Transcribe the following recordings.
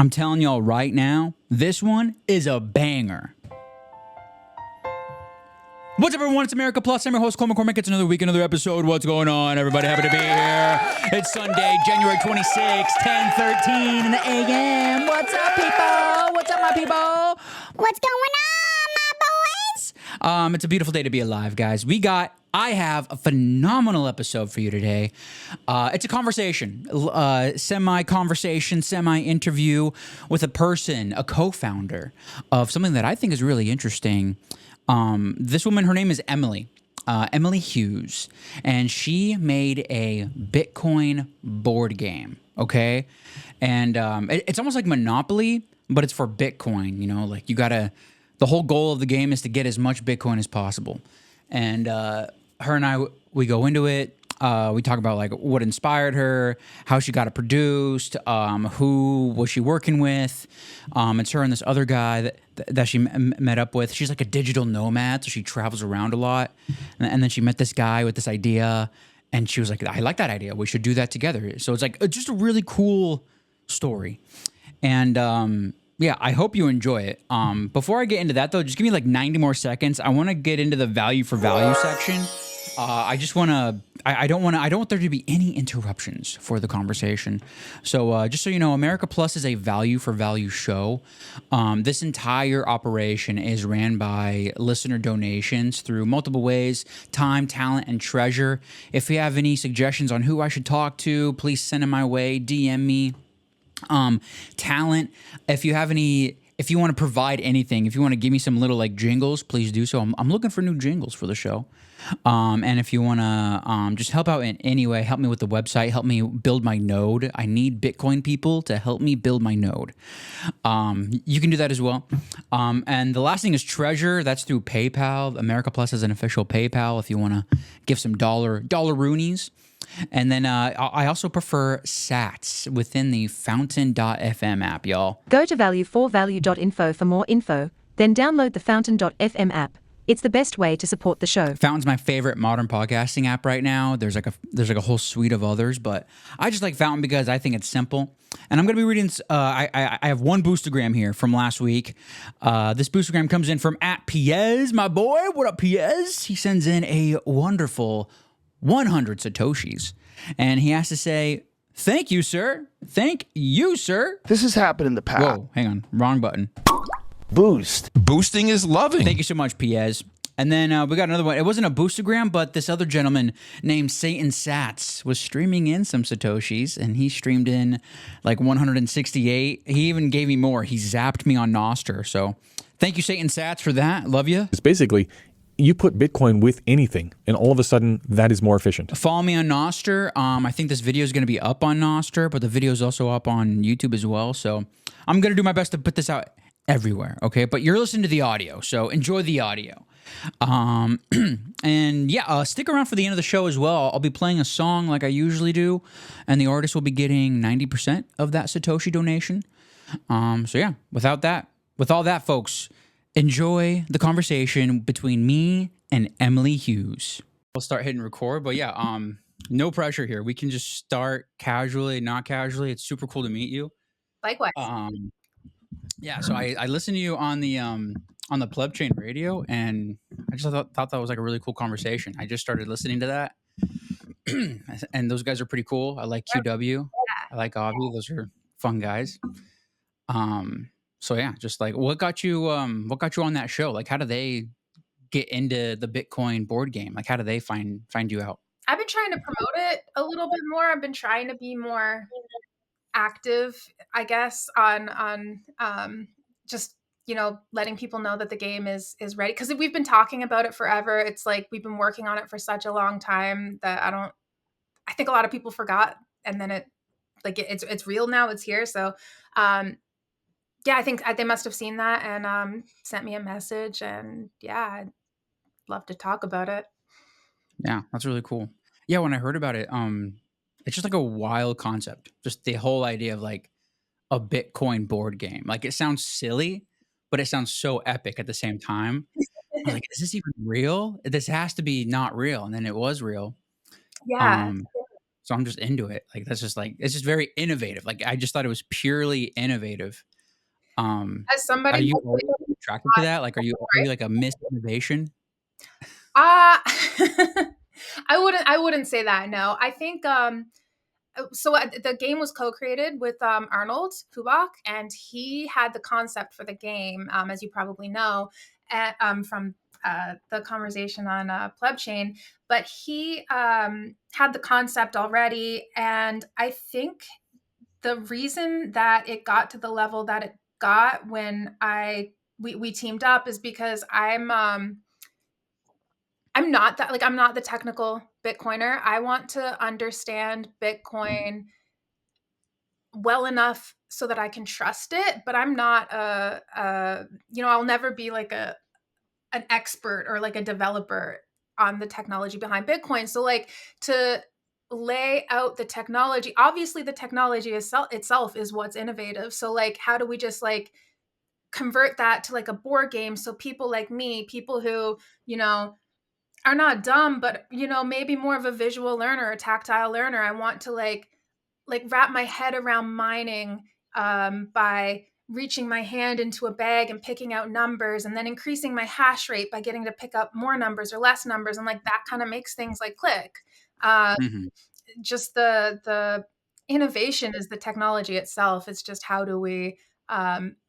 I'm telling y'all right now, this one is a banger. What's up, everyone? It's America Plus. I'm your host, Cole McCormick. It's another week, another episode. What's going on? Everybody happy to be here. It's Sunday, January 26th, 10:13 in the a.m. What's up, people? What's up, my people? What's going on, my boys? It's a beautiful day to be alive, guys. I have a phenomenal episode for you today. It's a conversation, semi-conversation, semi-interview with a person, a co-founder of something that I think is really interesting. This woman, her name is Emily Hughs, and she made a Bitcoin board game, okay? And it's almost like Monopoly, but it's for Bitcoin, you know? Like, the whole goal of the game is to get as much Bitcoin as possible. And her and I, we go into it. We talk about like what inspired her, how she got it produced, who was she working with. It's her and this other guy that she met up with. She's like a digital nomad, so she travels around a lot. And then she met this guy with this idea, and she was like, "I like that idea. We should do that together." So it's like just a really cool story. And yeah, I hope you enjoy it. Before I get into that though, just give me like 90 more seconds. I want to get into the value for value section. I don't want there to be any interruptions for the conversation. So just so you know, America Plus is a value for value show. This entire operation is ran by listener donations through multiple ways: time, talent, and treasure. If you have any suggestions on who I should talk to, please send them my way. DM me. Talent. If you want to provide anything, if you want to give me some little like jingles, please do so. I'm looking for new jingles for the show. And if you want to just help out in any way, help me with the website, help me build my node. I need Bitcoin people to help me build my node. You can do that as well. And the last thing is treasure. That's through PayPal. America Plus has an official PayPal if you want to give some dollar roonies. And then I also prefer sats within the fountain.fm app, y'all. Go to value4value.info for more info, then download the fountain.fm app. It's the best way to support the show. Fountain's my favorite modern podcasting app right now. There's like a whole suite of others, but I just like Fountain because I think it's simple. And I'm going to be reading, I have one boostergram here from last week. This boostergram comes in from @Piez, my boy. What up, Piez? He sends in a wonderful 100 Satoshis. And he has to say, "Thank you, sir. Thank you, sir." This has happened in the past. Whoa, hang on. Wrong button. Boost. Boosting is loving. Thank you so much, Piez. And then we got another one. It wasn't a boostergram, but this other gentleman named Satan Sats was streaming in some Satoshis, and he streamed in like 168. He even gave me more. He zapped me on Nostr. So thank you, Satan Sats, for that. Love you. It's basically, you put Bitcoin with anything, and all of a sudden, that is more efficient. Follow me on Nostr. I think this video is going to be up on Nostr, but the video is also up on YouTube as well. So I'm going to do my best to put this out everywhere, okay? But you're listening to the audio, so enjoy the audio. And yeah, stick around for the end of the show as well. I'll be playing a song like I usually do, and the artist will be getting 90% of that Satoshi donation. So yeah, with all that, folks, enjoy the conversation between me and Emily Hughs. We'll start hitting record, but yeah, no pressure here. We can just start casually, not casually. It's super cool to meet you. Likewise. Yeah, so I listened to you on the Pleb Chain radio, and I just thought that was like a really cool conversation. I just started listening to that, and those guys are pretty cool. I like QW. I like Avi. Those are fun guys. So yeah, just like what got you on that show? Like, how do they get into the Bitcoin board game? Like, how do they find you out? I've been trying to promote it a little bit more. I've been trying to be more active, I guess, on just, letting people know that the game is ready. Because we've been talking about it forever. It's like we've been working on it for such a long time that I think a lot of people forgot. And then it's real now. It's here. So yeah, I think they must have seen that and sent me a message. And yeah, I'd love to talk about it. Yeah, that's really cool. Yeah, when I heard about it, it's just like a wild concept. Just the whole idea of like a Bitcoin board game. Like, it sounds silly, but it sounds so epic at the same time. I was like, is this even real? This has to be not real. And then it was real. Yeah. So I'm just into it. Like that's just like it's just very innovative. Like I just thought it was purely innovative. As somebody Are you who always attracted to that? Like are you like a Miss Innovation? I wouldn't say that. No, I think the game was co-created with Arnold Hubach, and he had the concept for the game, as you probably know, from the conversation on Pleb Chain. But he had the concept already, and I think the reason that it got to the level that it got when we teamed up is because I'm not that like I'm not the technical Bitcoiner. I want to understand Bitcoin well enough so that I can trust it, but I'm not I'll never be like an expert or like a developer on the technology behind Bitcoin. So like to lay out the technology, obviously the technology itself is what's innovative. So like how do we just like convert that to like a board game so people like me, people who, are not dumb, but maybe more of a visual learner, a tactile learner. I want to like wrap my head around mining by reaching my hand into a bag and picking out numbers, and then increasing my hash rate by getting to pick up more numbers or less numbers, and like that kind of makes things like click. Uh, Mm-hmm. just the innovation is the technology itself. It's just how do we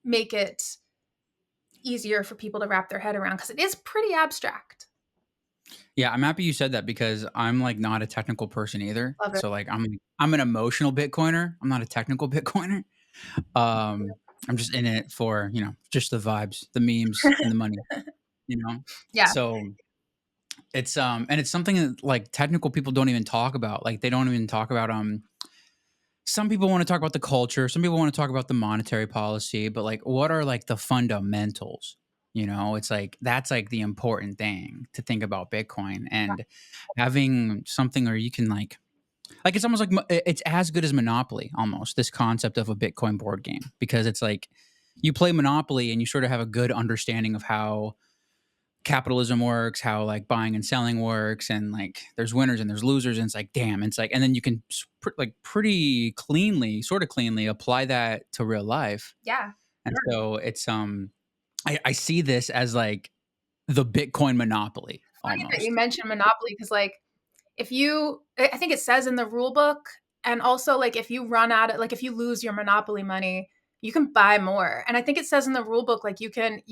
make it easier for people to wrap their head around, because it is pretty abstract. Yeah, I'm happy you said that because I'm like not a technical person either. Love it. So like I'm an emotional Bitcoiner. I'm not a technical Bitcoiner. I'm just in it for, just the vibes, the memes and the money, you know? Yeah. So it's and it's something that like technical people don't even talk about. Like they don't even talk about some people want to talk about the culture, some people want to talk about the monetary policy, but like what are like the fundamentals? It's like that's like the important thing to think about Bitcoin, and having something where you can like it's almost like it's as good as Monopoly, almost this concept of a Bitcoin board game, because it's like you play Monopoly and you sort of have a good understanding of how capitalism works, how like buying and selling works, and like there's winners and there's losers, and it's like damn, it's like, and then you can like pretty cleanly, sort of cleanly apply that to real life. Yeah. And so it's I see this as like the Bitcoin monopoly Funny that you almost. mentioned Monopoly, because like I think it says in the rule book, and also like if you run out of like if you lose your Monopoly money, you can buy more. And I think it says in the rule book like you can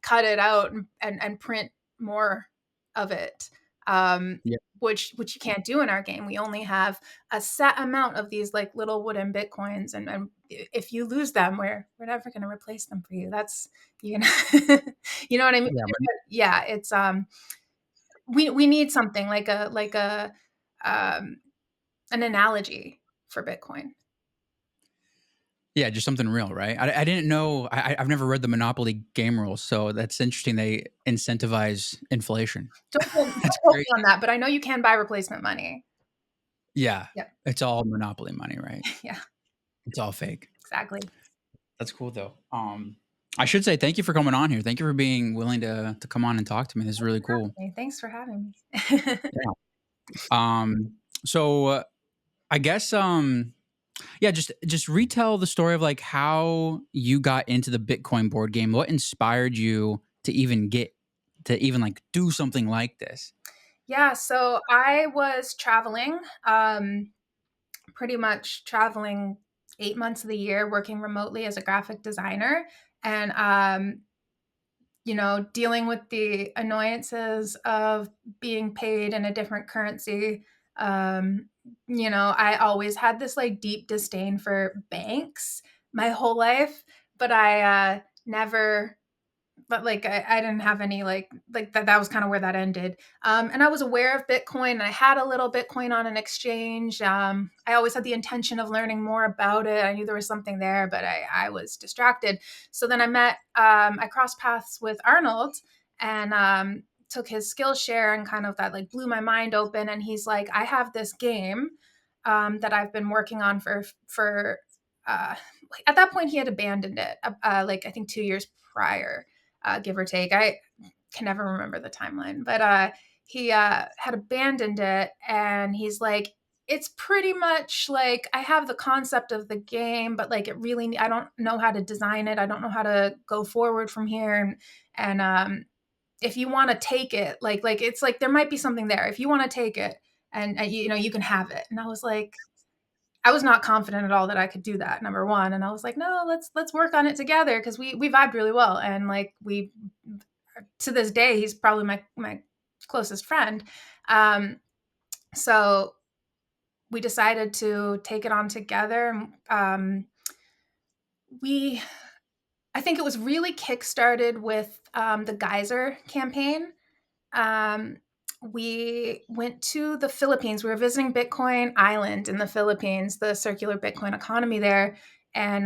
cut it out and print more of it. Yeah. Which you can't do in our game. We only have a set amount of these like little wooden Bitcoins, and if you lose them, we're never going to replace them for you. That's you know you know what I mean? Yeah, Yeah, it's we need something like a um, an analogy for Bitcoin. yeah, just something real, right? I didn't know. I've never read the Monopoly game rules, so that's interesting. They incentivize inflation. Don't That's quote great. me on that, but I know you can buy replacement money. Yeah, Yep. it's all Monopoly money, right? Yeah, It's all fake. exactly. That's cool though. I should say thank you for coming on here. Thank you for being willing to come on and talk to me. This is really cool. Okay, thanks for having me. Yeah. So I guess yeah, just retell the story of like how you got into the Bitcoin board game. What inspired you to even like do something like this? Yeah, so I was traveling, pretty much traveling 8 months of the year, working remotely as a graphic designer, and dealing with the annoyances of being paid in a different currency. I always had this like deep disdain for banks my whole life, but I never but like I didn't have any like that was kind of where that ended. And I was aware of Bitcoin, and I had a little Bitcoin on an exchange. I always had the intention of learning more about it. I knew there was something there, but I was distracted. So then I crossed paths with Arnold, and took his Skillshare, and kind of that like blew my mind open. And he's like, I have this game that I've been working on for uh, at that point he had abandoned it, like I think 2 years prior, give or take. I can never remember the timeline, but he had abandoned it, and he's like, it's pretty much like I have the concept of the game, but like it really, I don't know how to design it. I don't know how to go forward from here. And if you want to take it, like it's like there might be something there. If you want to take it, and you know you can have it. And I was like, I was not confident at all that I could do that. Number one, and I was like, no, let's work on it together because we vibed really well, and like we to this day he's probably my closest friend. Um, so we decided to take it on together. We I think it was really kickstarted with the Geyser campaign. Um, we went to the Philippines. We were visiting Bitcoin Island in the Philippines, the circular Bitcoin economy there. And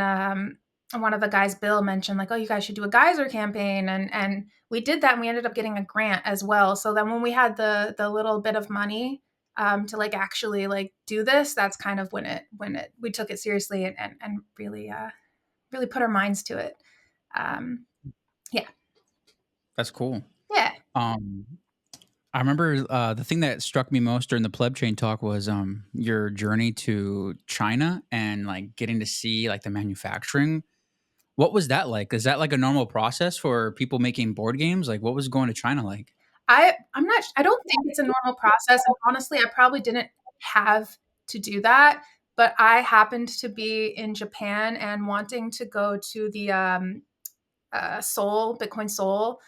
one of the guys, Bill, mentioned like, "Oh, you guys should do a Geyser campaign," and we did that, and we ended up getting a grant as well. So then when we had the little bit of money to like actually like do this, that's kind of when it we took it seriously and really really put our minds to it. Um, yeah, That's cool. yeah. Um, I remember the thing that struck me most during the pleb chain talk was your journey to China and like getting to see like the manufacturing. What was that like? Is that like a normal process for people making board games? Like, what was going to China like? I'm not I don't think it's a normal process, and honestly, I probably didn't have to do that, but I happened to be in Japan and wanting to go to the, Seoul, Bitcoin Seoul,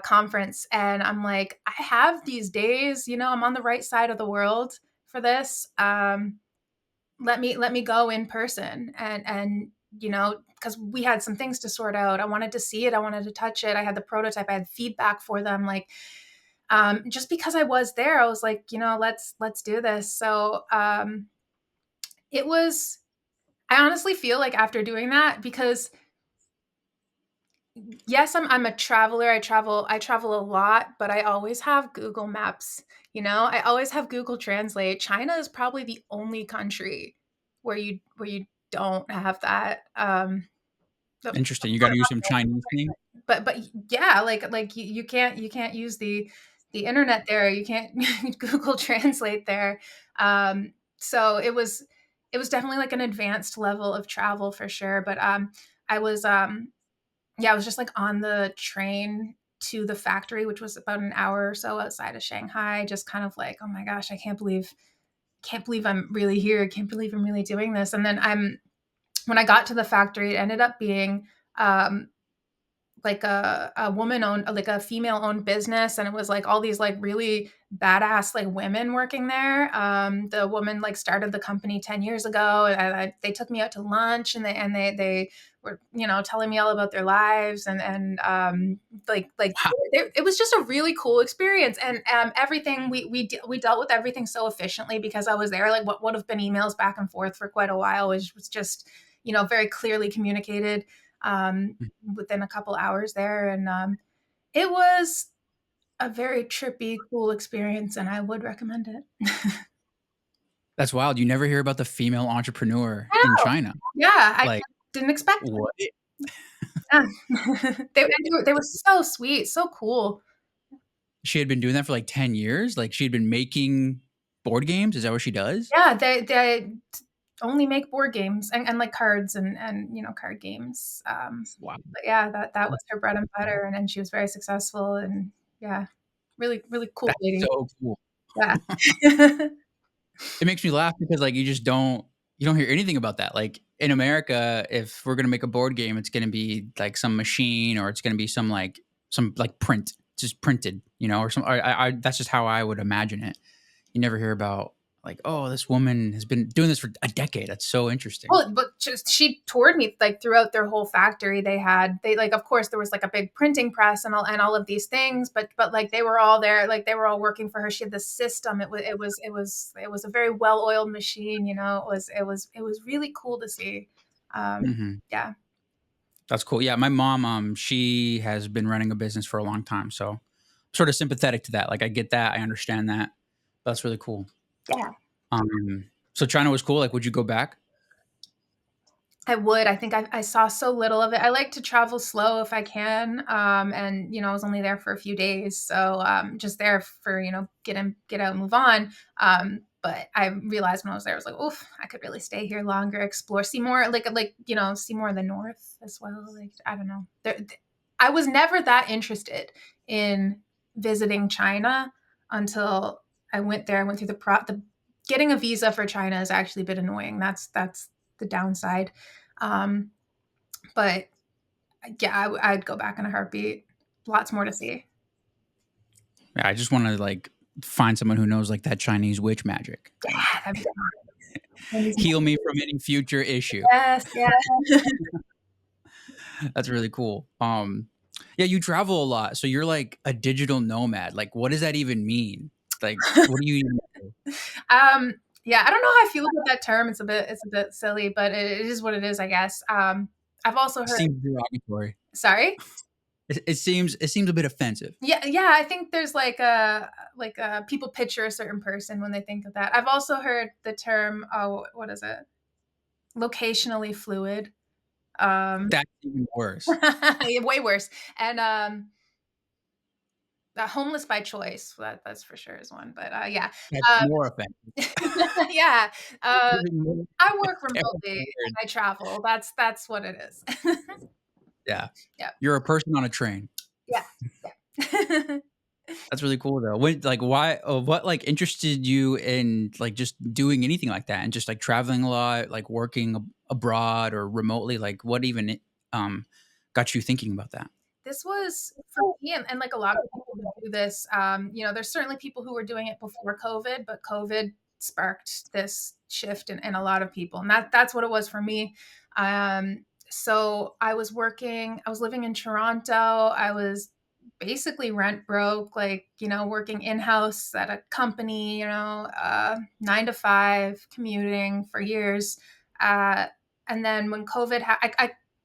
conference, and I'm like, "I have these days, you know, I'm on the right side of the world for this, let me go in person," and, you know, because we had some things to sort out. I wanted to see it, I wanted to touch it, I had the prototype, I had feedback for them, like, just because I was there, I was like, you know, let's do this. So it was. I honestly feel like after doing that, because yes, I'm a traveler. I travel a lot, but I always have Google Maps. You know, I always have Google Translate. China is probably the only country where you don't have that. Interesting. You got to use some Chinese thing. But yeah, like you can't use the internet there. You can't Google Translate there. So it was definitely like an advanced level of travel for sure. But I was yeah, I was just like on the train to the factory, which was about an hour or so outside of Shanghai, just kind of like, oh my gosh, I can't believe I'm really here. I can't believe I'm really doing this. And then when I got to the factory, it ended up being um like a woman owned, like a female owned business, and it was like all these like really badass like women working there. The woman like started the company 10 years ago, and they took me out to lunch, and they were, you know, telling me all about their lives, and like Wow. it was just a really cool experience. And everything we dealt with everything so efficiently because I was there. Like what would have been emails back and forth for quite a while was just, you know, very clearly communicated within a couple hours there. And it was a very trippy, cool experience, and I would recommend it. That's wild. You never hear about the female entrepreneur I in know. China. Yeah, I Like, didn't expect it. what? Yeah. They were so sweet, so cool. She had been doing that for like 10 years? Like, she had been making board games? Is that what she does? Yeah, they only make board games and like cards and you know card games. Wow. But yeah, that was her bread and butter, and she was very successful, and yeah, really really cool That's lady. so cool. Yeah. It makes me laugh because like you don't hear anything about that. Like in America, if we're gonna make a board game, it's gonna be like some machine or it's gonna be some like print, just printed, you know, or some. I that's just how I would imagine it. You never hear about like, oh, this woman has been doing this for a decade. That's so interesting. Well, but just she toured me like throughout their whole factory. They like, of course there was like a big printing press and all of these things, but like they were all there, like they were all working for her. She had the system. It was a very well oiled machine. You know, it was really cool to see. Hmm. Yeah, That's cool. Yeah, my mom, she has been running a business for a long time, so I'm sort of sympathetic to that. Like, I get that, I understand that. That's really cool. yeah. So China was cool. Like, would you go back? I would. I think I saw so little of it. I like to travel slow if I can. And you know, I was only there for a few days, so just there for, you know, get in, get out, move on. But I realized when I was there, I was like, oof, I could really stay here longer, explore, see more, see more of the north as well. Like, I don't know. I was never that interested in visiting China until I went there. I went through the getting a visa for China has actually been annoying. That's the downside. But yeah, I'd go back in a heartbeat. Lots more to see. I just want to like find someone who knows like that Chinese witch magic. Yeah, that'd be Heal me from any future issue. yes, yeah. That's really cool. Yeah, you travel a lot, so you're like a digital nomad. Like, what does that even mean? Like, what do you even do? Yeah, I don't know how I feel about that term. It's a bit silly, but it is what it is, I guess. I've also heard. Seems derogatory. Sorry. It seems a bit offensive. Yeah. I think there's like a people picture a certain person when they think of that. I've also heard the term. Oh, what is it? Locationally fluid. That's even worse. Way worse. And homeless by choice. That's for sure is one. But yeah. That's more offensive. Yeah. More I work remotely terrible and I travel. That's what it is. Yeah. Yeah. You're a person on a train. Yeah. That's really cool though. What like interested you in like just doing anything like that and just like traveling a lot, like working abroad or remotely? Like what even got you thinking about that? This was for me, and like a lot of people who do this. There's certainly people who were doing it before COVID, but COVID sparked this shift in a lot of people, and that's what it was for me. So I was living in Toronto. I was basically rent broke, like, working in-house at a company, 9 to 5, commuting for years. And then when COVID,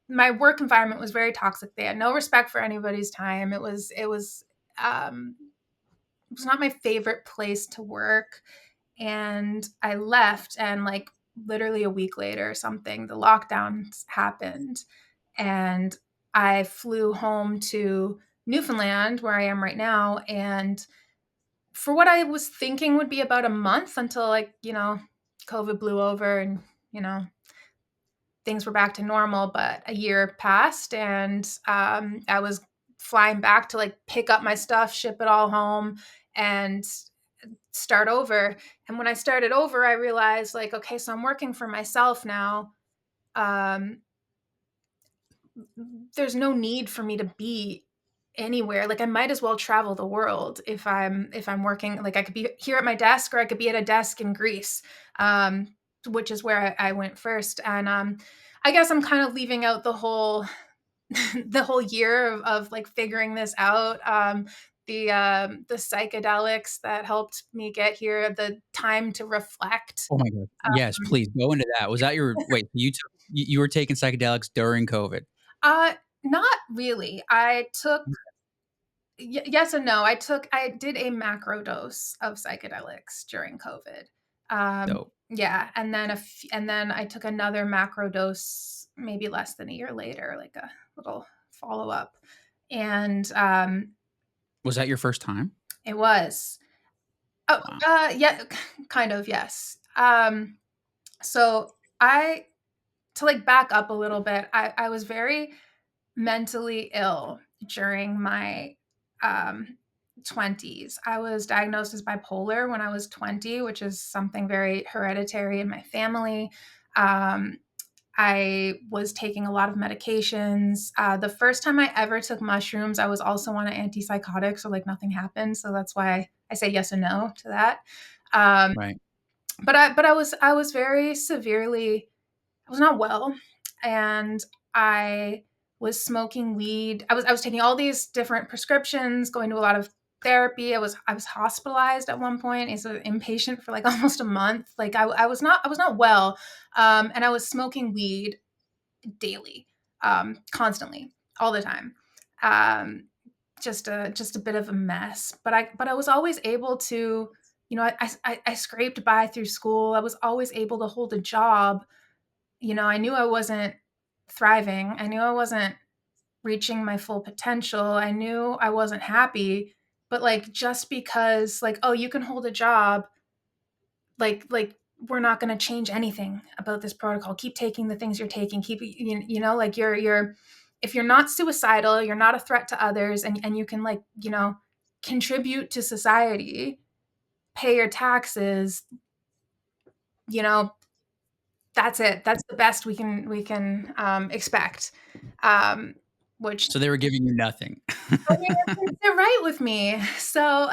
my work environment was very toxic. They had no respect for anybody's time. It was not my favorite place to work. And I left, and like literally a week later or something, the lockdowns happened. And I flew home to Newfoundland, where I am right now. And for what I was thinking would be about a month until, like, COVID blew over and, things were back to normal. But a year passed, and I was flying back to like pick up my stuff, ship it all home, and start over. And when I started over, I realized, like, okay, so I'm working for myself now. There's no need for me to be anywhere. Like, I might as well travel the world if I'm working. Like, I could be here at my desk, or I could be at a desk in Greece, which is where I went first. And I guess I'm kind of leaving out the whole the whole year of like figuring this out. The psychedelics that helped me get here, the time to reflect. Oh my god. Yes, please go into that. Was that you were taking psychedelics during COVID? Not really. I took yes and no. I did a macro dose of psychedelics during COVID. Dope. Yeah, and then I took another macro dose maybe less than a year later, like a little follow up. And Was that your first time? it was. Oh, Wow. yeah, kind of, yes. So to like back up a little bit, I was very mentally ill during my 20s. I was diagnosed as bipolar when I was 20, which is something very hereditary in my family. I was taking a lot of medications. The first time I ever took mushrooms, I was also on an antipsychotic, so like nothing happened. So that's why I say yes and no to that. Right. But I was very severely, I was not well, and I was smoking weed. I was taking all these different prescriptions, going to a lot of therapy. I was hospitalized at one point as an inpatient for like almost a month. Like I was not well, and I was smoking weed daily, constantly, all the time. Just a bit of a mess. But I was always able to, I scraped by through school. I was always able to hold a job. I knew I wasn't thriving. I knew I wasn't reaching my full potential. I knew I wasn't happy. But like, just because, like, oh, you can hold a job, like we're not going to change anything about this protocol. Keep taking the things you're taking. Keep, you know, like you're, if you're not suicidal, you're not a threat to others, and you can, like, you know, contribute to society, pay your taxes, you know, that's it. That's the best we can expect. Which, So they were giving you nothing. I mean, they're right with me. So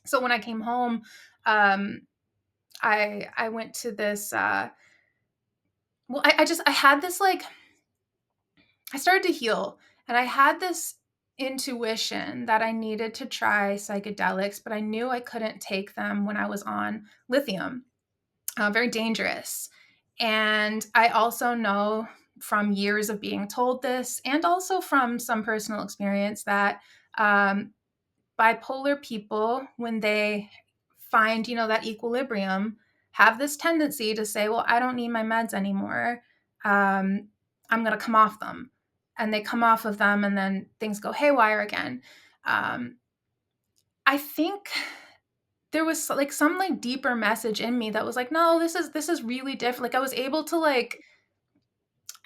so when I came home, um, I went to this. Well, I had this, like, I started to heal, and I had this intuition that I needed to try psychedelics, but I knew I couldn't take them when I was on lithium. Very dangerous. And I also know from years of being told this, and also from some personal experience, that um, bipolar people, when they find, you know, that equilibrium, have this tendency to say, well, I don't need my meds anymore. I'm going to come off them. And they come off of them, and then things go haywire again. I think there was, like, some, like, deeper message in me that was like, no, this is really different. Like, I was able to, like,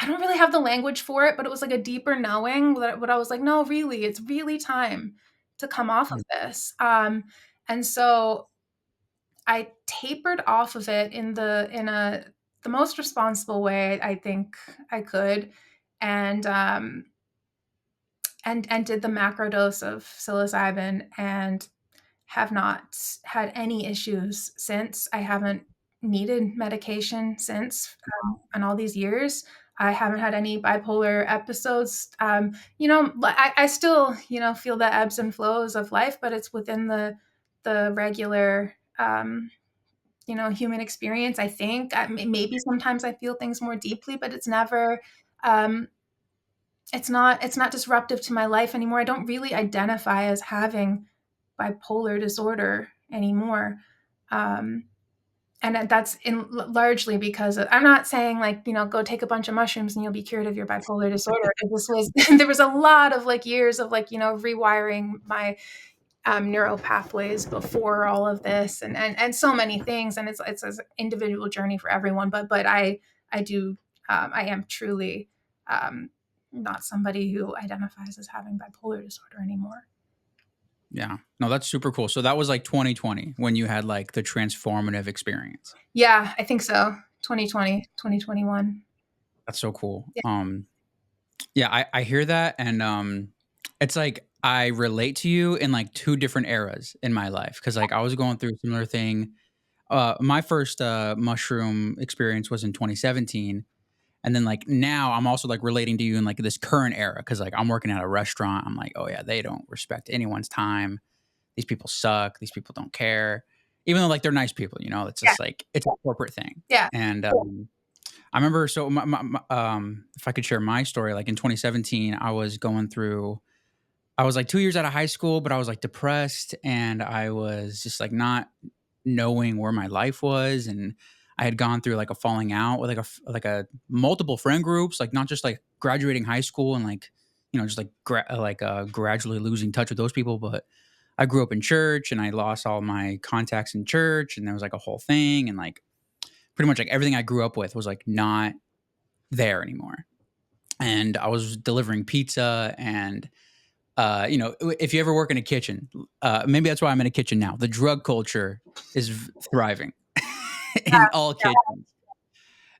I don't really have the language for it, but it was like a deeper knowing that what I was like, no, really, it's really time to come off of this. And so I tapered off of it the most responsible way I think I could, and and did the macro dose of psilocybin, and have not had any issues since. I haven't needed medication since, in all these years. I haven't had any bipolar episodes. You know, I still, you know, feel the ebbs and flows of life, but it's within the regular, you know, human experience. I think maybe sometimes I feel things more deeply, but it's never. Um, it's not disruptive to my life anymore. I don't really identify as having bipolar disorder anymore. Um, and that's largely because I'm not saying, like, you know, go take a bunch of mushrooms and you'll be cured of your bipolar disorder. This was there was a lot of, like, years of, like, you know, rewiring my neural pathways before all of this, and so many things, and it's an individual journey for everyone. But I do I am truly um, not somebody who identifies as having bipolar disorder anymore. Yeah. No, that's super cool. So that was like 2020 when you had like the transformative experience. Yeah, I think so. 2020, 2021. That's so cool. Yeah. Yeah, I hear that, and it's like I relate to you in like two different eras in my life, because like I was going through a similar thing. My first mushroom experience was in 2017, and then like now I'm also like relating to you in like this current era, because like I'm working at a restaurant. I'm like, oh yeah, they don't respect anyone's time. These people suck. These people don't care, even though like they're nice people. You know, it's Yeah. just like it's a corporate thing. Yeah. And I remember, so if I could share my story, like in 2017, I was like 2 years out of high school, but I was like depressed, and I was just like not knowing where my life was. And I had gone through like a falling out with like a multiple friend groups, like not just like graduating high school and like, you know, just like gradually losing touch with those people. But I grew up in church, and I lost all my contacts in church, and there was like a whole thing. And like pretty much like everything I grew up with was like not there anymore. And I was delivering pizza, and you know, if you ever work in a kitchen, maybe that's why I'm in a kitchen now. The drug culture is thriving in all kitchens.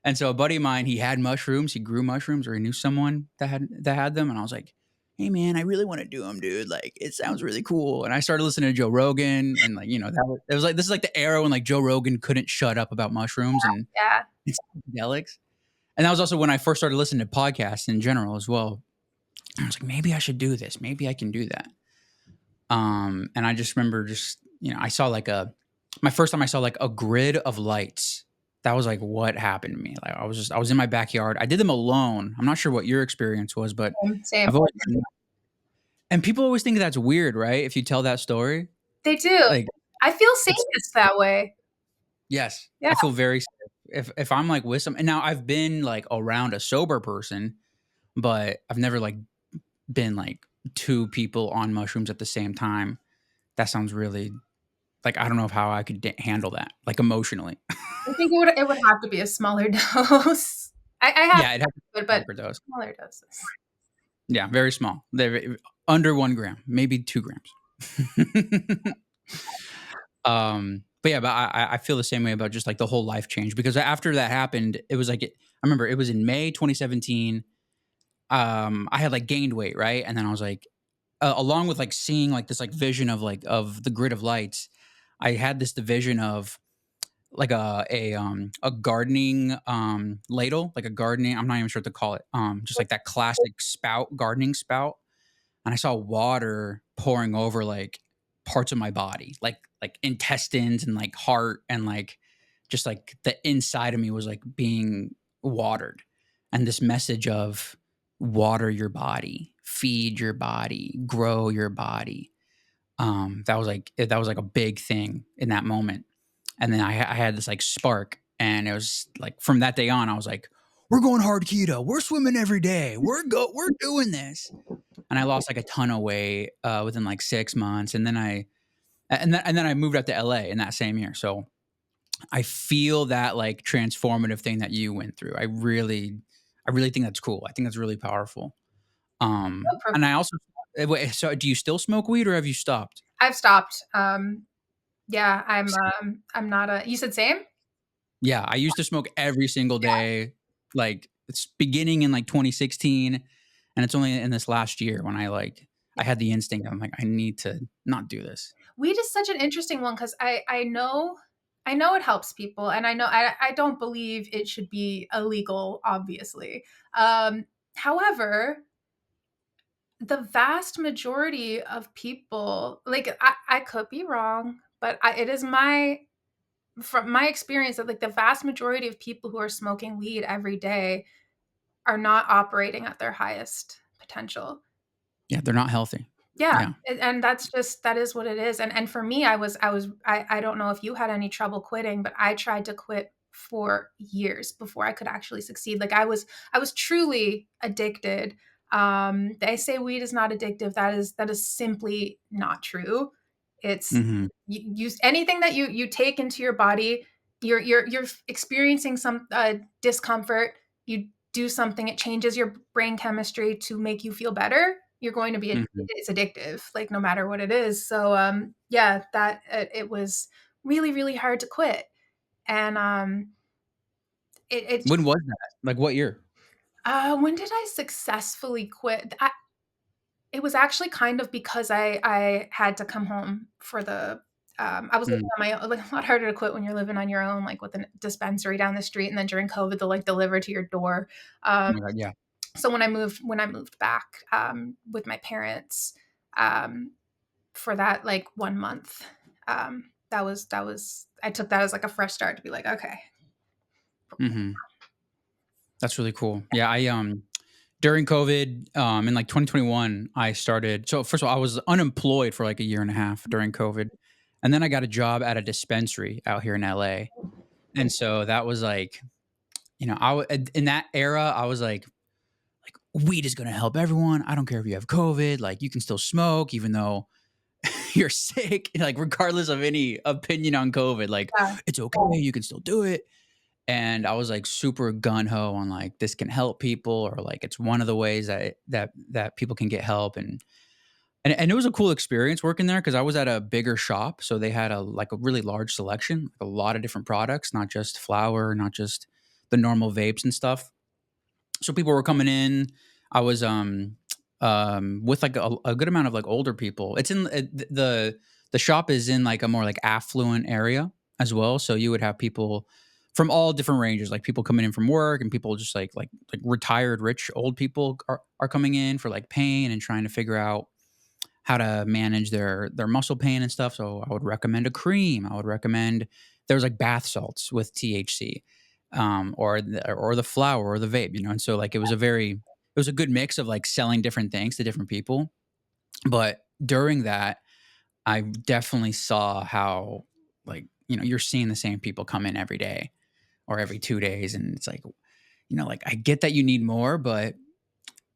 And so a buddy of mine, he had mushrooms, he grew mushrooms, or he knew someone that had them, and I was like, "Hey man, I really want to do them, dude. Like it sounds really cool." And I started listening to Joe Rogan, and like, you know, it was like this is like the era when like Joe Rogan couldn't shut up about mushrooms and Yeah. psychedelics. And that was also when I first started listening to podcasts in general as well. I was like, maybe I should do this. Maybe I can do that. And I just remember you know, my first time I saw like a grid of lights. That was like what happened to me. Like I was in my backyard. I did them alone. I'm not sure what your experience was, but Same. I've always, and people always think that's weird, right? If you tell that story, They do. like, I feel safest that way. yes, Yeah. I feel very safe. If I'm like with some, and now I've been like around a sober person, but I've never like been like two people on mushrooms at the same time. That sounds really like I don't know how I could handle that, like emotionally. I think it would have to be a smaller dose. I have, Yeah, it has to be a but microdose. smaller doses. Yeah, very small. They're under 1 gram, maybe 2 grams. But yeah, but I feel the same way about just like the whole life change, because after that happened, it was like I remember it was in May 2017. I had like gained weight, right? And then I was like, along with like seeing like this like vision of like of the grid of lights, I had this vision of like a gardening ladle, like a gardening. I'm not even sure what to call it. Just like that classic spout, gardening spout, and I saw water pouring over like parts of my body, like intestines and like heart and like just like the inside of me was like being watered, and this message of water your body, feed your body, grow your body. That was like a big thing in that moment. And then I had this like spark, and it was like from that day on, I was like, "We're going hard keto. We're swimming every day. We're doing this." And I lost like a ton of weight within like 6 months, and then I moved out to LA in that same year. So I feel that like transformative thing that you went through. I really think that's cool. I think that's really powerful. And I also wait, so do you still smoke weed or have you stopped? I've stopped. Yeah, I'm not a. You said same? Yeah, I used to smoke every single day, like it's beginning in like 2016, and it's only in this last year when I had the instinct. I'm like, I need to not do this. Weed is such an interesting one because I know it helps people, and I don't believe it should be illegal, obviously. However, the vast majority of people, like I could be wrong, but it is from my experience that like the vast majority of people who are smoking weed every day are not operating at their highest potential. Yeah, they're not healthy. Yeah, Yeah. and that is what it is, and for me, I don't know if you had any trouble quitting, but I tried to quit for years before I could actually succeed. Like I was truly addicted. They say weed is not addictive. That is simply not true. It's Hmm. you anything that you take into your body, you're experiencing some discomfort. You do something, it changes your brain chemistry to make you feel better. You're going to be Hmm. it's addictive, like no matter what it is. So yeah, that it was really really hard to quit, and it When was that? Like what year? when did I successfully quit? It was actually kind of because I had to come home for the I was living Mm. on my own. Like a lot harder to quit when you're living on your own, like with a dispensary down the street, and then during COVID they'll like deliver to your door. Oh Um, my god, yeah. so when I moved back with my parents, um, for that like 1 month, that was I took that as like a fresh start to be like, okay. Hmm. That's really cool. Yeah, I during COVID, in like 2021, I started. So first of all, I was unemployed for like a year and a half during COVID, and then I got a job at a dispensary out here in LA. And so that was like, in that era, I was like weed is going to help everyone. I don't care if you have COVID, like you can still smoke even though you're sick, like regardless of any opinion on COVID, like Yeah, it's okay, you can still do it. And I was like super gun ho on like this can help people, or like it's one of the ways that people can get help. And it was a cool experience working there because I was at a bigger shop, so they had a really large selection, like a lot of different products, not just flour, not just the normal vapes and stuff. So people were coming in. I was with like a good amount of like older people. It's in the shop is in like a more like affluent area as well. So you would have people from all different ranges, like people coming in from work and people just like retired rich old people are coming in for like pain and trying to figure out how to manage their muscle pain and stuff. So I would recommend a cream. I would recommend there was like bath salts with THC, or the flower or the vape, And so like it was a good mix of like selling different things to different people. But during that, I definitely saw how like you're seeing the same people come in every day or every 2 days, and it's like like I get that you need more, but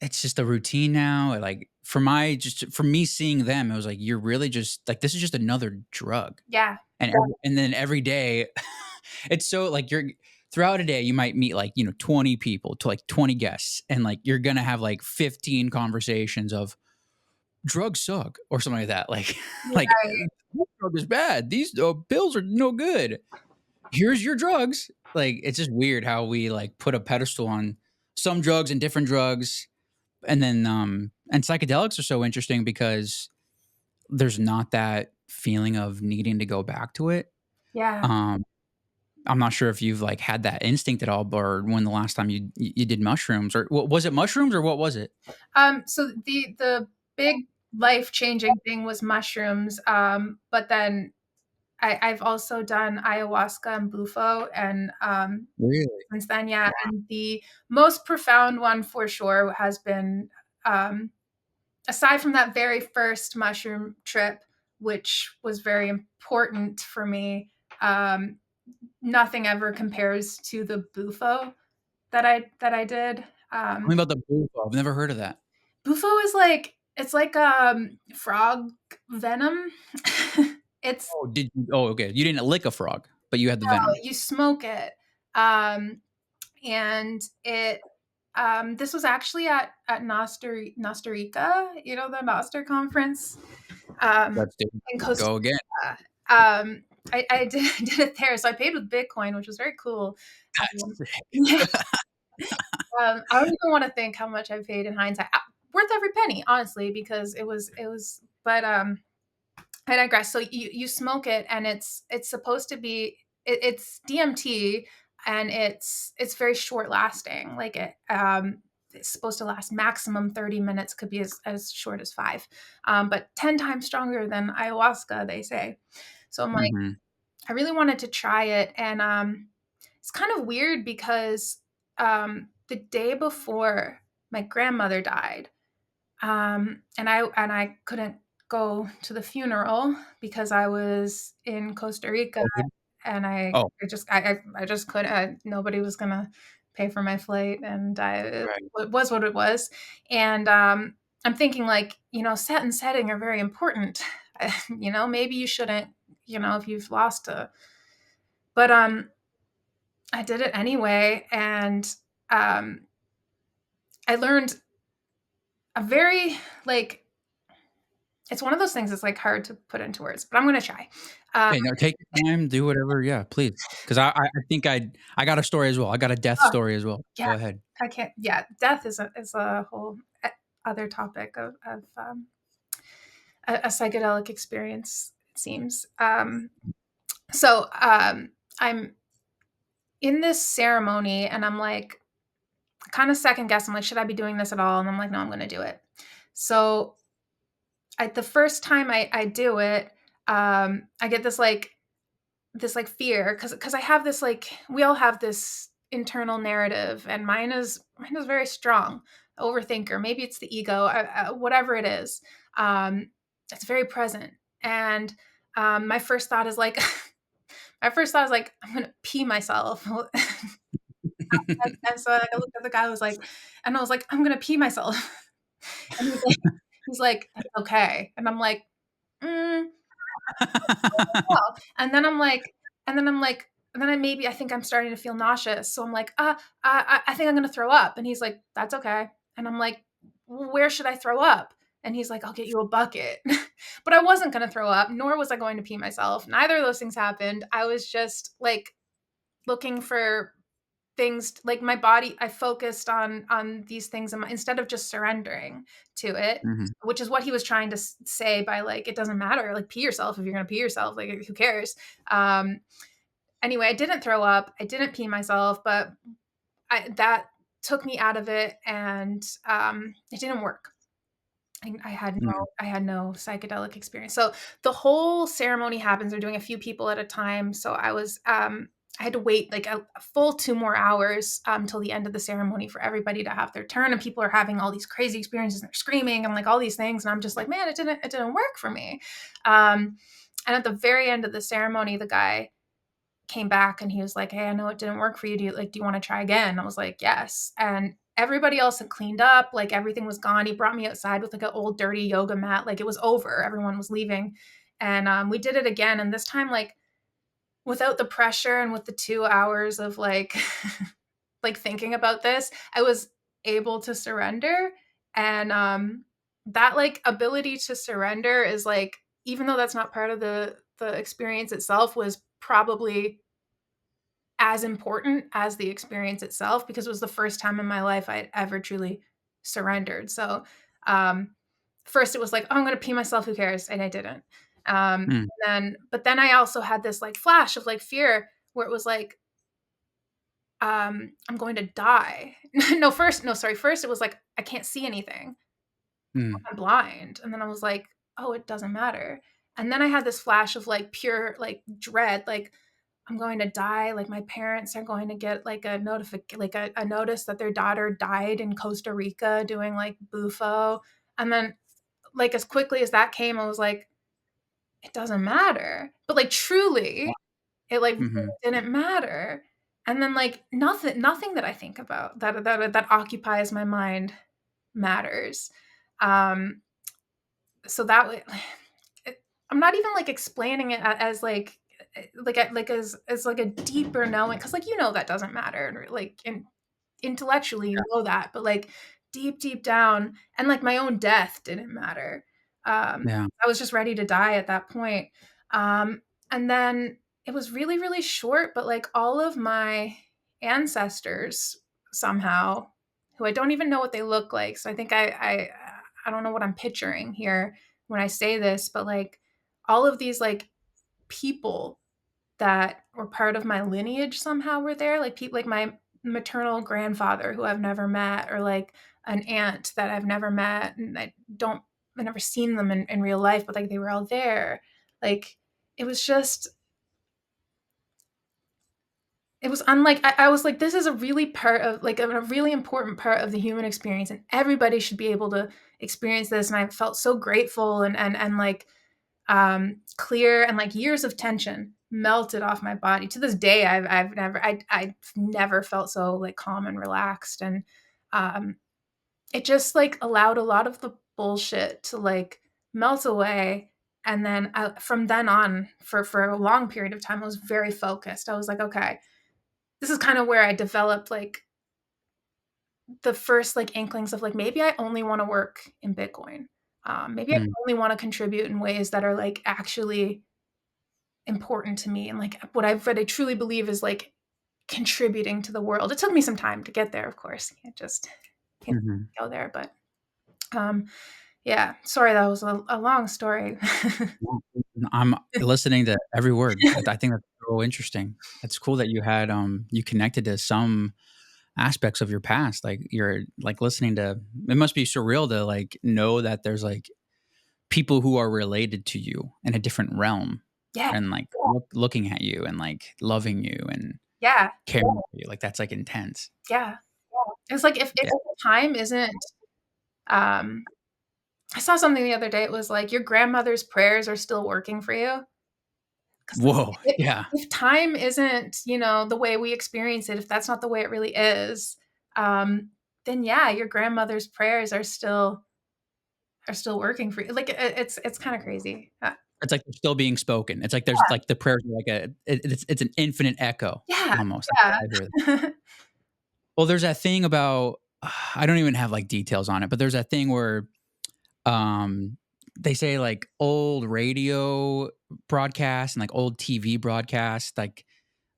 it's just a routine now. Like for me seeing them, it was like, you're really just like, this is just another drug. Yeah. And then every day, it's so like throughout a day, you might meet like, 20 people to like 20 guests, and like you're gonna have like 15 conversations of drugs suck or something like that. Like, like Right. this drug is bad. These pills are no good. Here's your drugs. Like, it's just weird how we like put a pedestal on some drugs and different drugs. And then, and psychedelics are so interesting because there's not that feeling of needing to go back to it. Yeah. Um, I'm not sure if you've like had that instinct at all, or when the last time you did mushrooms, or was it mushrooms or what was it? So the big life-changing thing was mushrooms. But then I've also done ayahuasca and bufo, and Really? since then, yeah. And the most profound one for sure has been, aside from that very first mushroom trip, which was very important for me, nothing ever compares to the bufo that I did. Tell me about the bufo. I've never heard of that. Bufo is like, it's like frog venom. It's Oh, okay. You didn't lick a frog, but you had the venom. you smoke it, and it. This was actually at Nosta Rica, the Noster conference, Let's do in it. Costa Go again. Rica. I did it there, so I paid with Bitcoin, which was very cool. Yeah. I don't even want to think how much I paid in hindsight. Worth every penny, honestly, because it was. But I digress. So you smoke it, and it's supposed to be it's DMT, and it's very short lasting. Like it's supposed to last maximum 30 minutes, could be as short as 5, but 10 times stronger than ayahuasca, they say. So I'm like, Mhm. I really wanted to try it, and it's kind of weird because the day before my grandmother died, and I couldn't go to the funeral because I was in Costa Rica, COVID? and Oh, I just couldn't. Nobody was gonna pay for my flight, and right. it was what it was. And I'm thinking, like, set and setting are very important. Maybe you shouldn't, if you've lost a, but I did it anyway, and I learned a very, like, it's one of those things that's like hard to put into words, but I'm gonna try. Okay, no, take your time, do whatever. Yeah, please. Because I think I got a story as well. I got a death Oh, story as well. yeah, Go ahead. I can't. Yeah, death is a whole other topic of a psychedelic experience. It seems. So I'm in this ceremony, and I'm like, kind of second guess. I'm like, should I be doing this at all? And I'm like, no, I'm going to do it. So the first time I do it, I get this fear, because I have this, like, we all have this internal narrative, and mine is very strong. Overthinker, maybe it's the ego, whatever it is. It's very present, and my first thought is like, I'm gonna pee myself. And so I looked at the guy, and I was like, I'm gonna pee myself. And he's like, "That's okay." And I'm like, mm, well. And then I think I'm starting to feel nauseous. So I'm like, I think I'm gonna throw up. And he's like, that's okay. And I'm like, where should I throw up? And he's like, I'll get you a bucket. But I wasn't gonna throw up, nor was I going to pee myself. Neither of those things happened. I was just like looking for things, like, my body. I focused on these things, instead of just surrendering to it, Mhm. which is what he was trying to say by, like, it doesn't matter, like, pee yourself if you're gonna pee yourself, like, who cares. Anyway, I didn't throw up, I didn't pee myself, but that took me out of it, and it didn't work. Mm. I had no psychedelic experience. So the whole ceremony happens. They're doing a few people at a time. So I had to wait like a full 2 more hours till the end of the ceremony for everybody to have their turn. And people are having all these crazy experiences, and they're screaming and like all these things. And I'm just like, man, it didn't work for me. And at the very end of the ceremony, the guy came back, and he was like, hey, I know it didn't work for you. Do you want to try again? I was like, yes. And everybody else had cleaned up, like everything was gone. He brought me outside with like an old dirty yoga mat. Like it was over. Everyone was leaving. And we did it again. And this time, like without the pressure and with the 2 hours of like like thinking about this, I was able to surrender. And that like ability to surrender is like, even though that's not part of the experience itself, was probably as important as the experience itself, because it was the first time in my life I had ever truly surrendered. So first it was like, oh, I'm gonna pee myself, who cares? And I didn't. But then I also had this like flash of like fear where it was like, I'm going to die. First it was like, I can't see anything. I'm blind. And then I was like, oh, it doesn't matter. And then I had this flash of like pure like dread, like I'm going to die. Like my parents are going to get like a a notice that their daughter died in Costa Rica doing like bufo. And then like as quickly as that came, I was like, it doesn't matter. But like truly, it like really didn't matter. And then like nothing that I think about that occupies my mind matters. So that way, I'm not even like explaining it as like as like a deeper knowing, because like that doesn't matter, like intellectually you know that, but like deep down, and like my own death didn't matter. I was just ready to die at that point. And then it was really short, but like all of my ancestors somehow, who I don't even know what they look like, so I think I don't know what I'm picturing here when I say this, but like all of these like people that were part of my lineage somehow were there, like people like my maternal grandfather who I've never met, or like an aunt that I've never met, and I've never seen them in real life, but like they were all there. Like it was just, it was unlike, I was like, this is a really part of like a really important part of the human experience, and everybody should be able to experience this. And I felt so grateful and like clear, and like years of tension melted off my body. To this day, I've never felt so like calm and relaxed. And it just like allowed a lot of the bullshit to like melt away. And then from then on, for a long period of time, I was very focused. I was like, okay, this is kind of where I developed like the first like inklings of like, maybe I only want to work in Bitcoin. Maybe I only want to contribute in ways that are like actually important to me, and like what I truly believe is like contributing to the world. It took me some time to get there, of course. You can't go there, but yeah. Sorry, that was a long story. I'm listening to every word. I think that's so interesting. It's cool that you had you connected to some aspects of your past. Like you're like listening to, it must be surreal to like know that there's like people who are related to you in a different realm, Yeah, and like looking at you and like loving you and yeah, caring for you. Like that's like intense. yeah. It's like if time isn't, I saw something the other day. It was like your grandmother's prayers are still working for you. 'Cause Whoa. like, Yeah. if time isn't, the way we experience it, if that's not the way it really is, then yeah, your grandmother's prayers are still working for you. Like it's kind of crazy. It's like they're still being spoken. It's like there's like the prayers are like it's an infinite echo Yeah, almost. yeah. I hear that. Well, there's that thing about I don't even have like details on it, but there's that thing where um they say like old radio broadcasts and like old TV broadcasts, like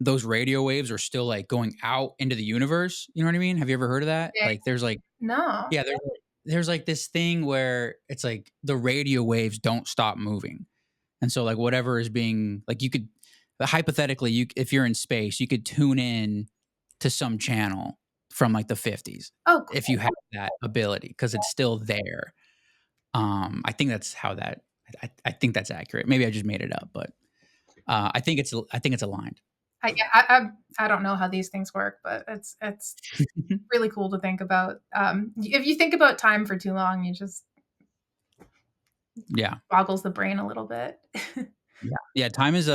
those radio waves are still like going out into the universe. You know what I mean? Have you ever heard of that? Okay. Like there's like No. yeah, there's like this thing where it's like the radio waves don't stop moving. And so like whatever is being like you could hypothetically you if you're in space, you could tune in to some channel from like the 50s Oh, cool. if you have that ability because it's still there. I think that's how that I think that's accurate. Maybe I just made it up, but I think it's aligned. I don't know how these things work, but it's really cool to think about. If you think about time for too long, you just Yeah. boggles the brain a little bit. Yeah, time is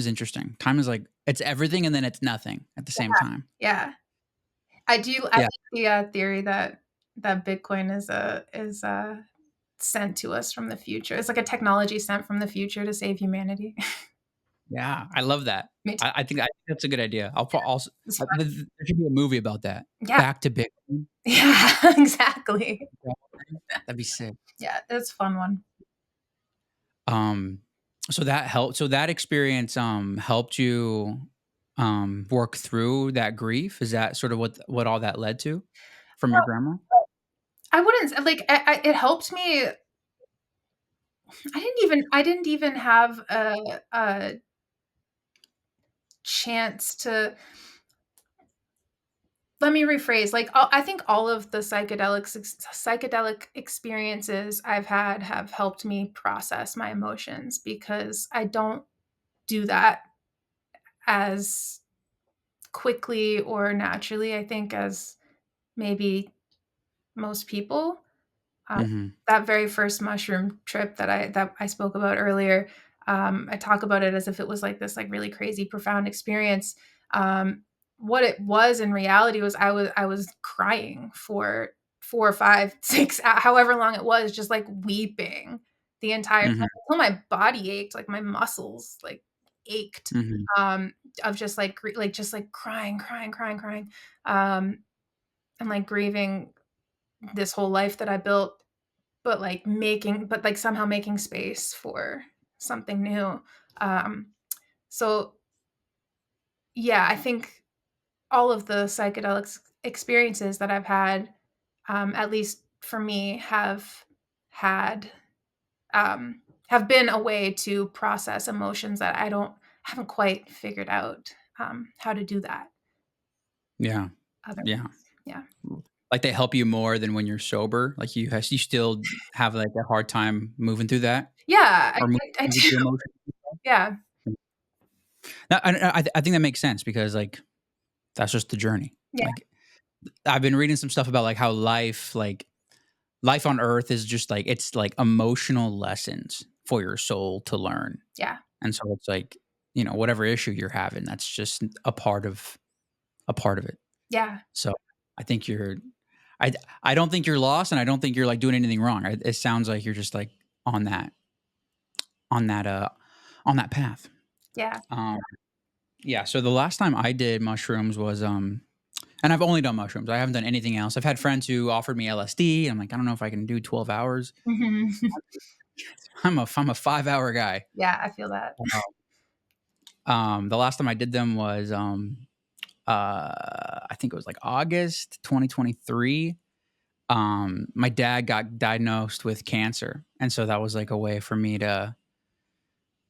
interesting. Time is like it's everything and then it's nothing at the same time. Yeah. I do. I Yeah. like the theory that Bitcoin is sent to us from the future. It's like a technology sent from the future to save humanity. Yeah, I love that. Me too. I think that's a good idea. I'll also It's fun. there should be a movie about that. Yeah. Back to Bitcoin. Yeah. Exactly. That'd be sick. Yeah, it's a fun one. Um, so that helped. So that experience helped you work through that grief. Is that sort of what all that led to from your grandma? I wouldn't like. It helped me. I didn't even have a chance to. Let me rephrase. Like, I think all of the psychedelic experiences I've had have helped me process my emotions because I don't do that as quickly or naturally, I think, as maybe most people. Mm-hmm. That very first mushroom trip that I spoke about earlier, I talk about it as if it was like this like really crazy, profound experience. What it was in reality was I was crying for 4 or 5, 6, however long it was, just like weeping the entire time Mm-hmm. until my body ached, like my muscles like ached, Mm-hmm. um, of just like just like crying, and like grieving this whole life that I built, but like somehow making space for something new. Um, so yeah, I think all of the psychedelic experiences that I've had, at least for me, had have been a way to process emotions that I don't haven't quite figured out how to do that Yeah. otherwise. Yeah. Yeah. Like they help you more than when you're sober. Like you still have like a hard time moving through that Yeah, or I moving do. through emotions. Yeah. No, I think that makes sense because like that's just the journey. Yeah. Like I've been reading some stuff about like how life on earth is just like it's like emotional lessons for your soul to learn. Yeah. And so it's like, whatever issue you're having, that's just a part of it. Yeah. So I think I I don't think you're lost and I don't think you're like doing anything wrong. It sounds like you're just like on that on that uh on that path. Yeah. Um yeah, so the last time I did mushrooms was and I've only done mushrooms. I haven't done anything else. I've had friends who offered me LSD. I'm like, I don't know if I can do 12 hours. Mhm. I'm a 5-hour guy. Yeah, I feel that. The last time I did them was I think it was like August 2023. My dad got diagnosed with cancer, and so that was like a way for me to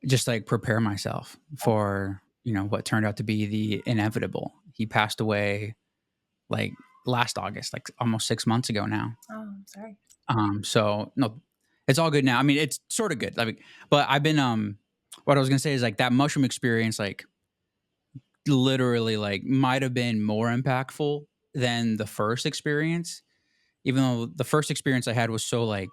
just like prepare myself for what turned out to be the inevitable. He passed away like last August, like almost 6 months ago now. Oh, I'm sorry. So no, it's all good now. I mean, it's sort of good. Like, but I've been what I was gonna say is like that mushroom experience, like literally, like might have been more impactful than the first experience. Even though the first experience I had was so like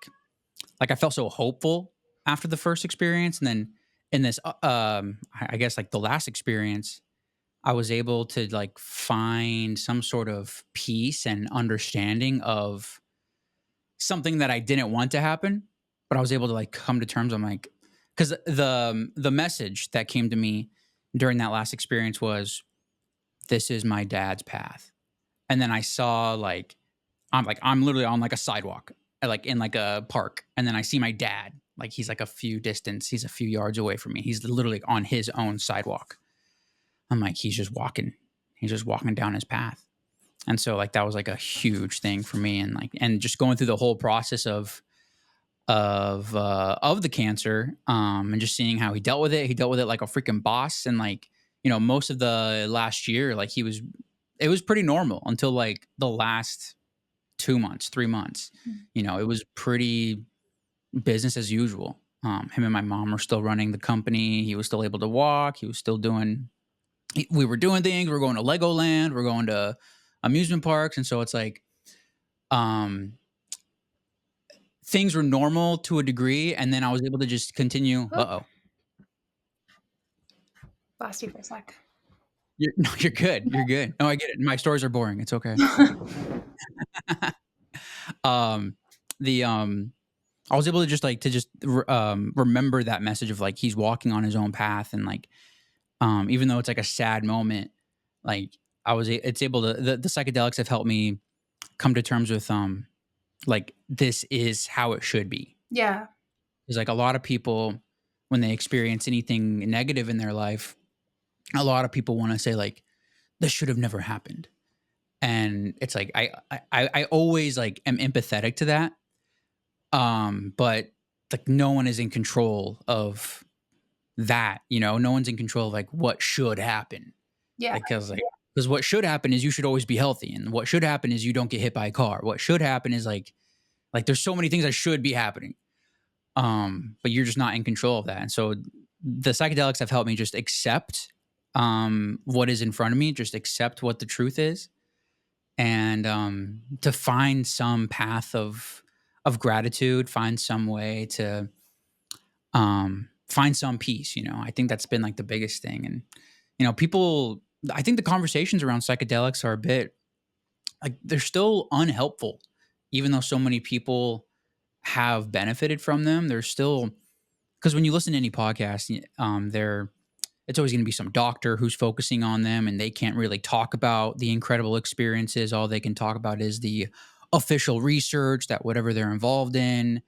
I felt so hopeful after the first experience, and then in this, I guess like the last experience, I was able to like find some sort of peace and understanding of something that I didn't want to happen, but I was able to like come to terms. I'm like, because the message that came to me during that last experience was, "This is my dad's path," and then I saw I'm literally on like a sidewalk, like in like a park, and then I see my dad. Like he's like he's a few yards away from me. He's literally on his own sidewalk. I'm like, he's just walking. He's just walking down his path. And so like that was like a huge thing for me and just going through the whole process of the cancer and just seeing how he dealt with it. He dealt with it like a freaking boss and like, most of the last year like it was pretty normal until like the last 2 months, 3 months. It was pretty business as usual. Him and my mom were still running the company. He was still able to walk. He was still we were doing things. We are going to Legoland. We're going to amusement parks. And so it's like, um, things were normal to a degree. And then I was able to just continue. Oh, lost you for a sec. No, you're good. You're good. No, I get it. My stories are boring. It's okay. um, the I was able to just remember that message of like he's walking on his own path, and like even though it's like a sad moment, like it's able to the psychedelics have helped me come to terms with like this is how it should be. Yeah. Because like a lot of people, when they experience anything negative in their life, a lot of people want to say like this should have never happened, and it's like I always like am empathetic to that, but like no one is in control of that, no one's in control of like what should happen. Yeah. Because what should happen is you should always be healthy, and what should happen is you don't get hit by a car. What should happen is like there's so many things that should be happening, but you're just not in control of that. And so the psychedelics have helped me just accept what is in front of me, just accept what the truth is, and to find some path of gratitude, find some way to find some peace. I think that's been like the biggest thing. And people, I think the conversations around psychedelics are a bit like they're still unhelpful, even though so many people have benefited from them. They're still, because when you listen to any podcast, it's always going to be some doctor who's focusing on them, and they can't really talk about the incredible experiences. All they can talk about is the official research that whatever they're involved in.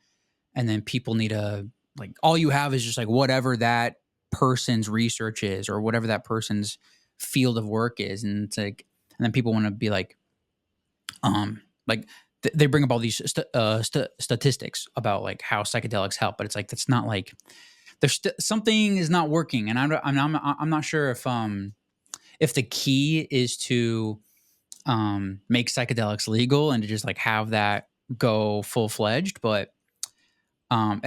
And then people need to, like, all you have is just like whatever that person's research is or whatever that person's field of work is. And it's like, and then people want to be like they bring up all these statistics about like how psychedelics help, but it's like, that's not like, something is not working. And I'm not sure if the key is to make psychedelics legal and to just like have that go full fledged. But I'm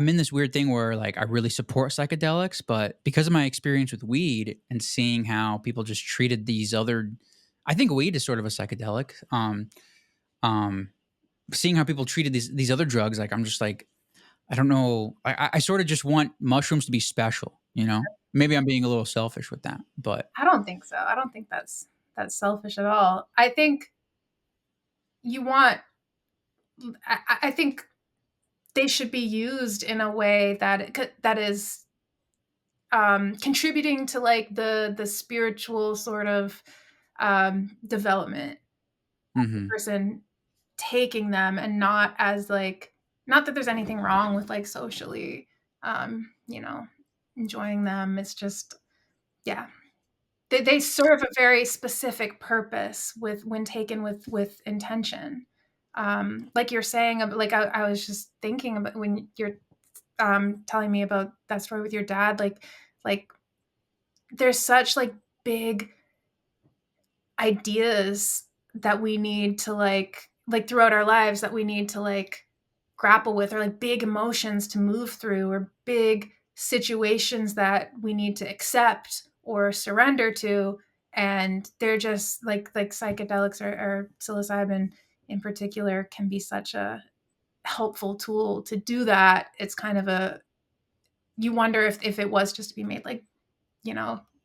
in this weird thing where like I really support psychedelics, but because of my experience with weed and seeing how people just treated these other, I think weed is sort of a psychedelic. Um, Seeing how people treated these other drugs, like I'm just like, I don't know. I sort of just want mushrooms to be special, Maybe I'm being a little selfish with that, but I don't think so. I don't think that's selfish at all. I think you want I think they should be used in a way that is contributing to like the spiritual sort of development of the person taking them, and not as like, not that there's anything wrong with like socially enjoying them. It's just, yeah, they serve a very specific purpose when taken with intention. Like you're saying, like I was just thinking about when you're telling me about that story with your dad, like there's such like big ideas that we need to like throughout our lives that we need to like grapple with, or like big emotions to move through, or big situations that we need to accept or surrender to. And they're just like psychedelics or psilocybin in particular can be such a helpful tool to do that. It's kind of you wonder if it was just to be made like,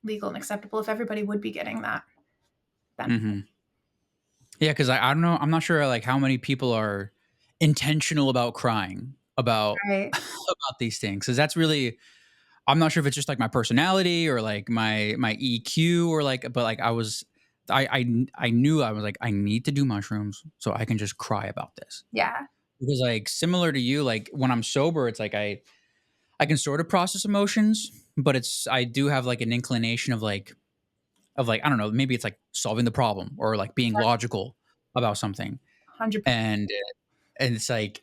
legal and acceptable, if everybody would be getting that benefit. Mm-hmm. Yeah, because I don't know. I'm not sure like how many people are intentional about crying about Right. about these things. Because that's really, I'm not sure if it's just like my personality or like my EQ or like, but like I knew I was like, I need to do mushrooms so I can just cry about this. Yeah. Because like similar to you, like when I'm sober, it's like I can sort of process emotions, but I do have like an inclination of like I don't know, maybe it's like solving the problem or like being logical about something. 100%. And it's like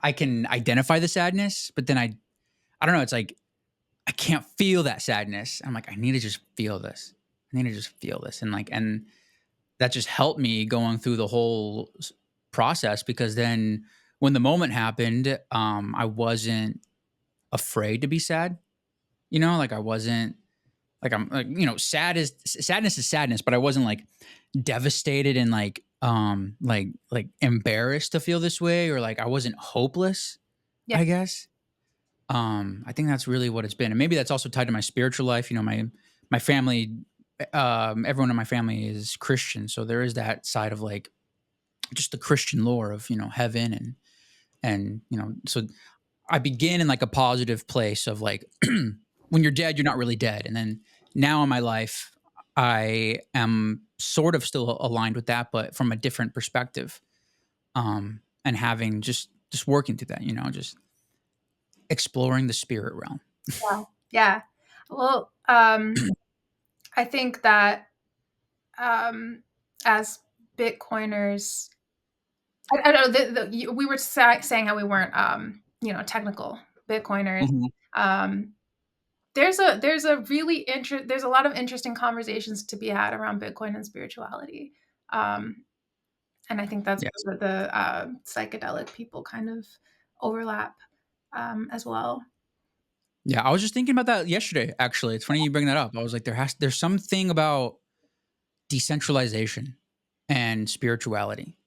I can identify the sadness, but then I don't know, it's like I can't feel that sadness. I'm like, I need to just feel this. I need to just feel this. And that just helped me going through the whole process, because then when the moment happened, I wasn't afraid to be sad. Like I wasn't like, I'm like, sadness is sadness, but I wasn't like devastated and like embarrassed to feel this way, or like I wasn't hopeless, Yeah. I guess. I think that's really what it's been. And maybe that's also tied to my spiritual life. My family everyone in my family is Christian, so there is that side of like just the Christian lore of heaven and so I begin in like a positive place of like when you're dead, you're not really dead, and then now in my life, I am sort of still aligned with that, but from a different perspective, and having just working through that, just exploring the spirit realm. Yeah. Yeah. Well, I think that as Bitcoiners, I don't know. We were saying how we weren't, technical Bitcoiners. Mhm. Um, there's a lot of interesting conversations to be had around Bitcoin and spirituality, and I think that's Yeah. where the psychedelic people kind of overlap as well. Yeah, I was just thinking about that yesterday. Actually, it's funny you bring that up. I was like, there's something about decentralization and spirituality,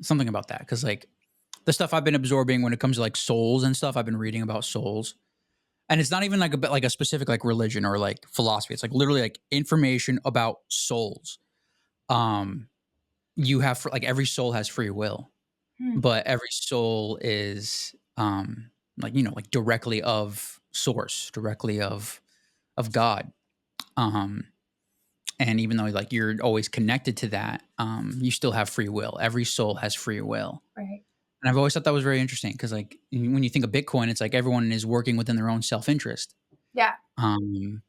something about that, because like the stuff I've been absorbing when it comes to like souls and stuff, I've been reading about souls, and it's not even like a bit like a specific like religion or like philosophy. It's like literally like information about souls. Um, you have like every soul has free will, Hmm. but every soul is like like directly of source, directly of God. Um, and even though like you're always connected to that, you still have free will. Every soul has free will. Right. And I've always thought that was very interesting because like when you think of Bitcoin, it's like everyone is working within their own self-interest, Yeah.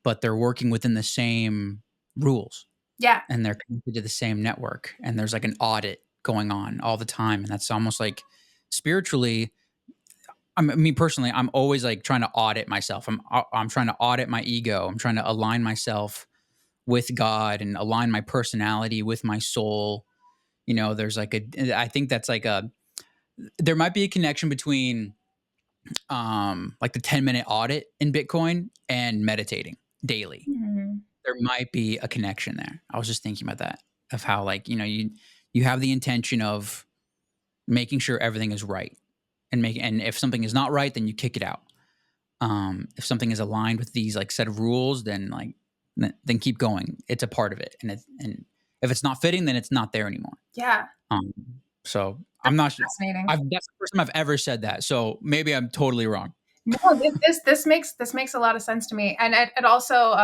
but they're working within the same rules Yeah. and they're connected to the same network, and there's like an audit going on all the time, and that's almost like spiritually. Me personally, I'm always like trying to audit myself. I'm trying to audit my ego. I'm trying to align myself with God and align my personality with my soul. There's like I think that's like there might be a connection between like the 10-minute audit in Bitcoin and meditating daily. Mhm. There might be a connection there. I was just thinking about that, of how like, you have the intention of making sure everything is right, and if something is not right, then you kick it out. If something is aligned with these like set of rules, then like then keep going. It's a part of it, and if it's not fitting, then it's not there anymore. Yeah. Um, so I'm That's not sure. fascinating. That's the first time I've ever said that. So maybe I'm totally wrong. No, this makes a lot of sense to me, and it also,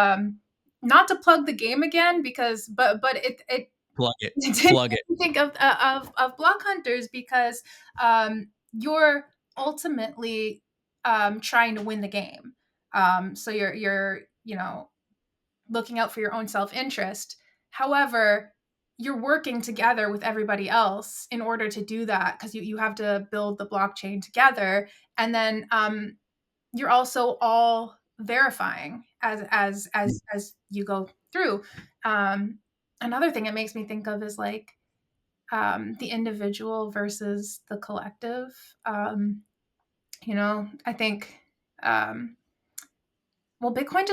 not to plug the game again, because but it Plug it. did Plug make it. me think of block hunters, because you're ultimately trying to win the game. So you're looking out for your own self-interest. However, you're working together with everybody else in order to do that, because you have to build the blockchain together, and then you're also all verifying as you go through. Um, Another thing it makes me think of is like, the individual versus the collective. I think, um, well, Bitcoin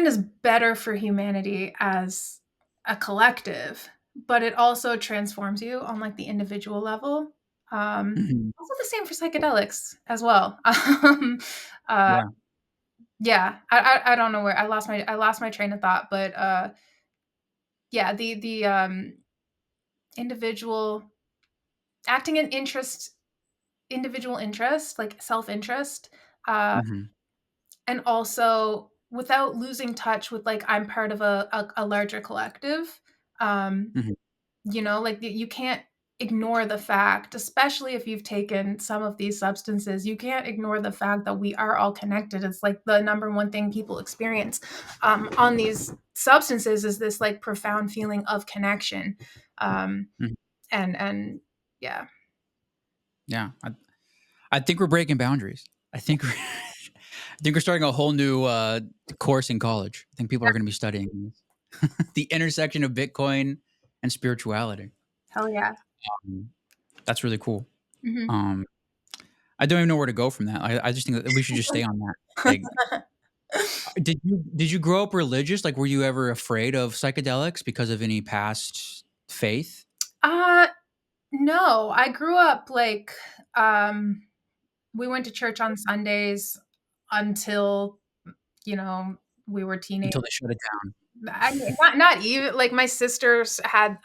is better for humanity as a collective, but it also transforms you on like the individual level. Mhm. Also the same for psychedelics as well. Uh, Yeah. yeah, I don't know where I lost my train of thought, but yeah, the individual acting in individual interest, like self interest, uh, Mhm. and also without losing touch with like I'm part of a larger collective. Um, Mhm. like you can't ignore the fact, especially if you've taken some of these substances, you can't ignore the fact that we are all connected. It's like the number one thing people experience on these substances is this like profound feeling of connection. Um, Mhm. and yeah, Yeah. I think we're breaking boundaries. I think we're, I think we're starting a whole new course in college. I think people are going to be studying the intersection of Bitcoin and spirituality. hell yeah. Um, that's really cool. Hmm. Um, I don't even know where to go from that. I just think that we should just stay on that. Like, did you grow up religious? Like, were you ever afraid of psychedelics because of any past faith? uh no, I grew up like, we went to church on Sundays until, you know we were teenagers. Until they shut it down. I mean, not even like my sisters had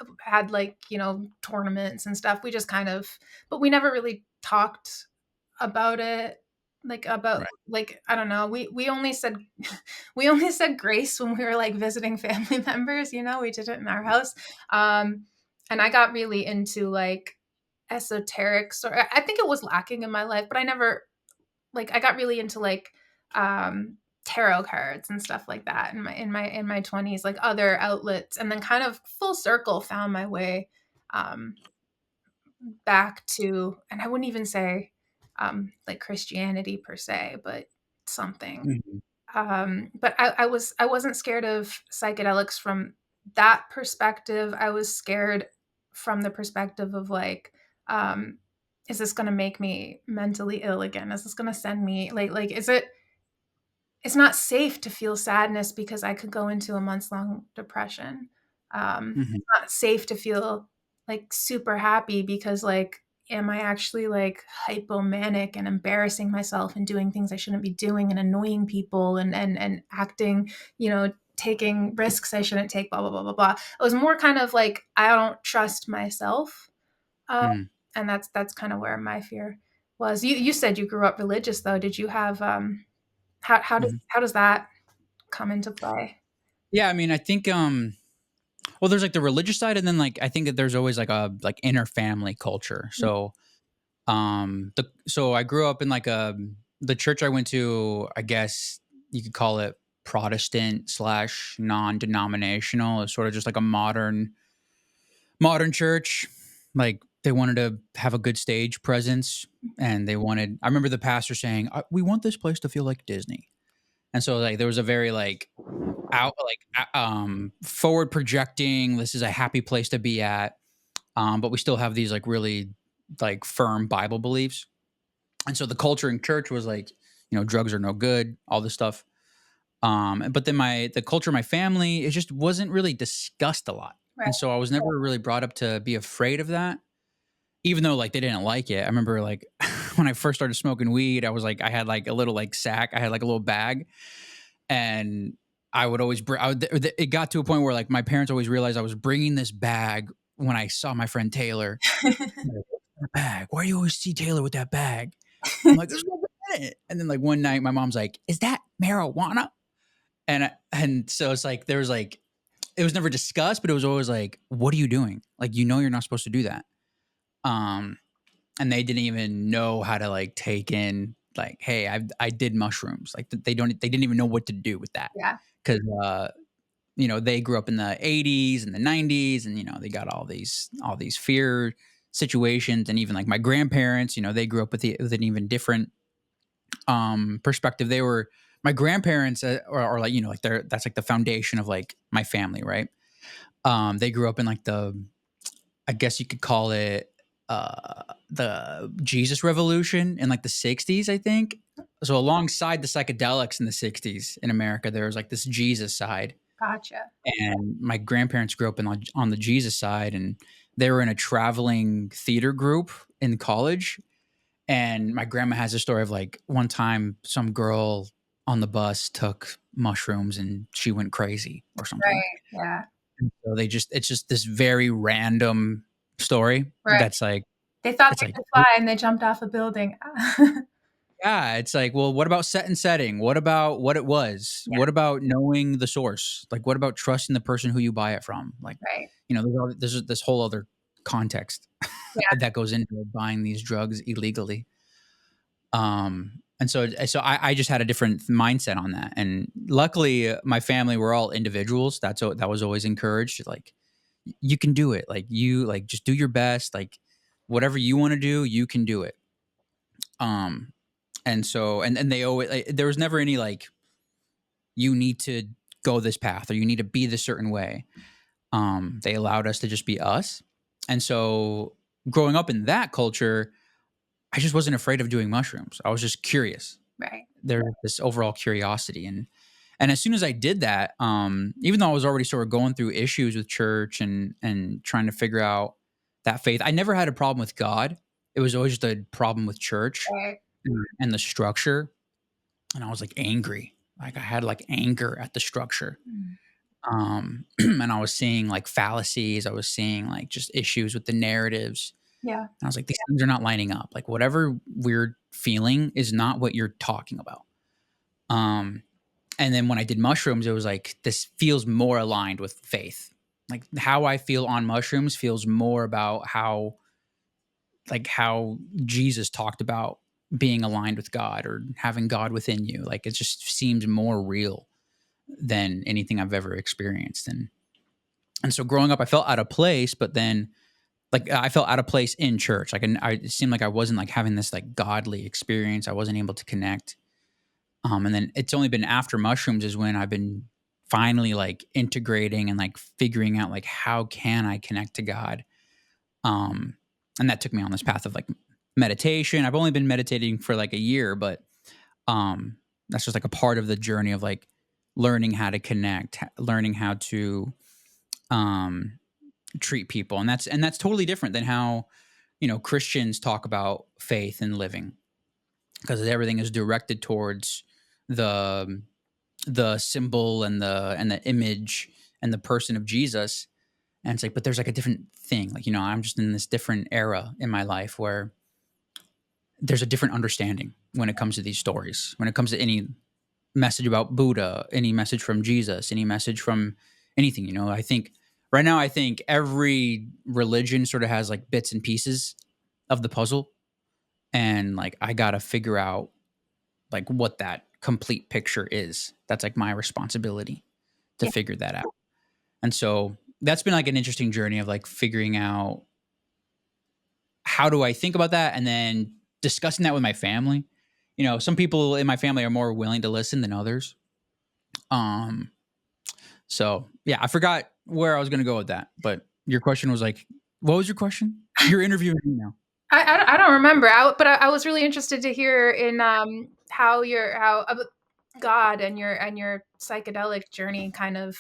like, you know, tournaments and stuff. We just kind of, but we never really talked about it. Like about Right. like I don't know. We only said we only said grace when we were like visiting family members. You know, we did it in our house. And I got really into like esoterics, or I think it was lacking in my life, but I never like I got really into like tarot cards and stuff like that in my 20s, like other outlets, and then kind of full circle found my way back to, and I wouldn't even say like Christianity per se, but something. Mhm. But I wasn't scared of psychedelics from that perspective. I was scared from the perspective of like, um, is this going to make me mentally ill again? Is this going to send me like is it? It's not safe to feel sadness because I could go into a months long depression. Mhm. It's not safe to feel like super happy because like am I actually like hypomanic and embarrassing myself and doing things I shouldn't be doing and annoying people and acting, you know, taking risks I shouldn't take, blah blah blah blah blah. It was more kind of like I don't trust myself, Mhm. and that's kind of where my fear was. You said you grew up religious though. Did you have Mhm. how does that come into play? Yeah, I mean, I think well, there's like the religious side, and then like I think that there's always like a like inner family culture. So so I grew up in like the church I went to, I guess you could call it Protestant slash non-denominational. It's sort of just like a modern church. Like they wanted to have a good stage presence, and they wanted, I remember the pastor saying, we want this place to feel like Disney. And so like there was a very like out like forward projecting, this is a happy place to be at. But we still have these like really like firm Bible beliefs. And so the culture in church was like, you know, drugs are no good, all this stuff. But then the culture of my family, it just wasn't really discussed a lot. Right. And so I was never really brought up to be afraid of that, even though like they didn't like it. I remember like when I first started smoking weed, I was like, I had like a little like sack, I had like a little bag, and I would always it got to a point where like my parents always realized I was bringing this bag when I saw my friend Taylor. Like, "That bag. Why do you always see Taylor with that bag?" I'm like, "There's no in it." And then like one night, my mom's like, "Is that marijuana?" And so it's like there was like it was never discussed, but it was always like, "What are you doing? Like, you know, you're not supposed to do that." Um, and they didn't even know how to like take in like, "Hey, I did mushrooms." Like they didn't even know what to do with that Yeah. because you know, they grew up in the 80s and the 90s, and you know, they got all these fear situations. And even like my grandparents, you know, they grew up with an even different perspective. They were my grandparents are like, you know, like that's like the foundation of like my family, right? They grew up in like I guess you could call it the Jesus revolution in like the 60s, I think. So alongside the psychedelics in the 60s in America, there was like this Jesus side. Gotcha. And my grandparents grew up on the Jesus side, and they were in a traveling theater group in college. And my grandma has a story of like one time some girl on the bus took mushrooms and she went crazy or something. Right. Yeah. And so it's just this very random story Right. that's like, They thought it's they like, could fly and they jumped off a building. yeah, it's like, well, what about set and setting? What about what it was? Yeah. What about knowing the source? Like, what about trusting the person who you buy it from? Like, Right. you know, there's this whole other context Yeah. that goes into buying these drugs illegally. And so I just had a different mindset on that. And luckily, my family were all individuals. That was always encouraged. Like, you can do it. Like, you like just do your best. Like, whatever you want to do, you can do it. Um, and so and they always like, there was never any like you need to go this path or you need to be this certain way. They allowed us to just be us. And so growing up in that culture, I just wasn't afraid of doing mushrooms. I was just curious. Right. There's this overall curiosity. And as soon as I did that, even though I was already sort of going through issues with church and trying to figure out that faith, I never had a problem with God. It was always just a problem with church Right. and the structure. And I was like angry. Like I had like anger at the structure. Mm. And I was seeing like fallacies. I was seeing like just issues with the narratives. Yeah. And I was like, these things are not lining up. Like whatever we're feeling is not what you're talking about. And then when I did mushrooms, it was like, this feels more aligned with faith. Like how I feel on mushrooms feels more about how Jesus talked about being aligned with God or having God within you. Like it just seems more real than anything I've ever experienced. And so growing up, I felt out of place, but then like I felt out of place in church. Like it seemed like I wasn't like having this like godly experience. I wasn't able to connect. And then it's only been after mushrooms is when I've been finally like integrating and like figuring out like how can I connect to God. And that took me on this path of like meditation. I've only been meditating for like a year, but that's just like a part of the journey of like learning how to connect, learning how to treat people, and that's totally different than how Christians talk about faith and living, because everything is directed towards the symbol and the image and the person of Jesus. And it's like, but there's like a different thing. Like, I'm just in this different era in my life where there's a different understanding when it comes to these stories, when it comes to any message about Buddha, any message from Jesus, any message from anything. I think right now, I think every religion sort of has like bits and pieces of the puzzle. And like, I got to figure out like what that complete picture is. That's like my responsibility to Yeah. figure that out. And so that's been like an interesting journey of like figuring out how do I think about that, and then discussing that with my family. Some people in my family are more willing to listen than others. Um, so yeah, I forgot where I was going to go with that, but your question was like, what was your question? You're interviewing me now. I don't remember, but I was really interested to hear in how God and your psychedelic journey kind of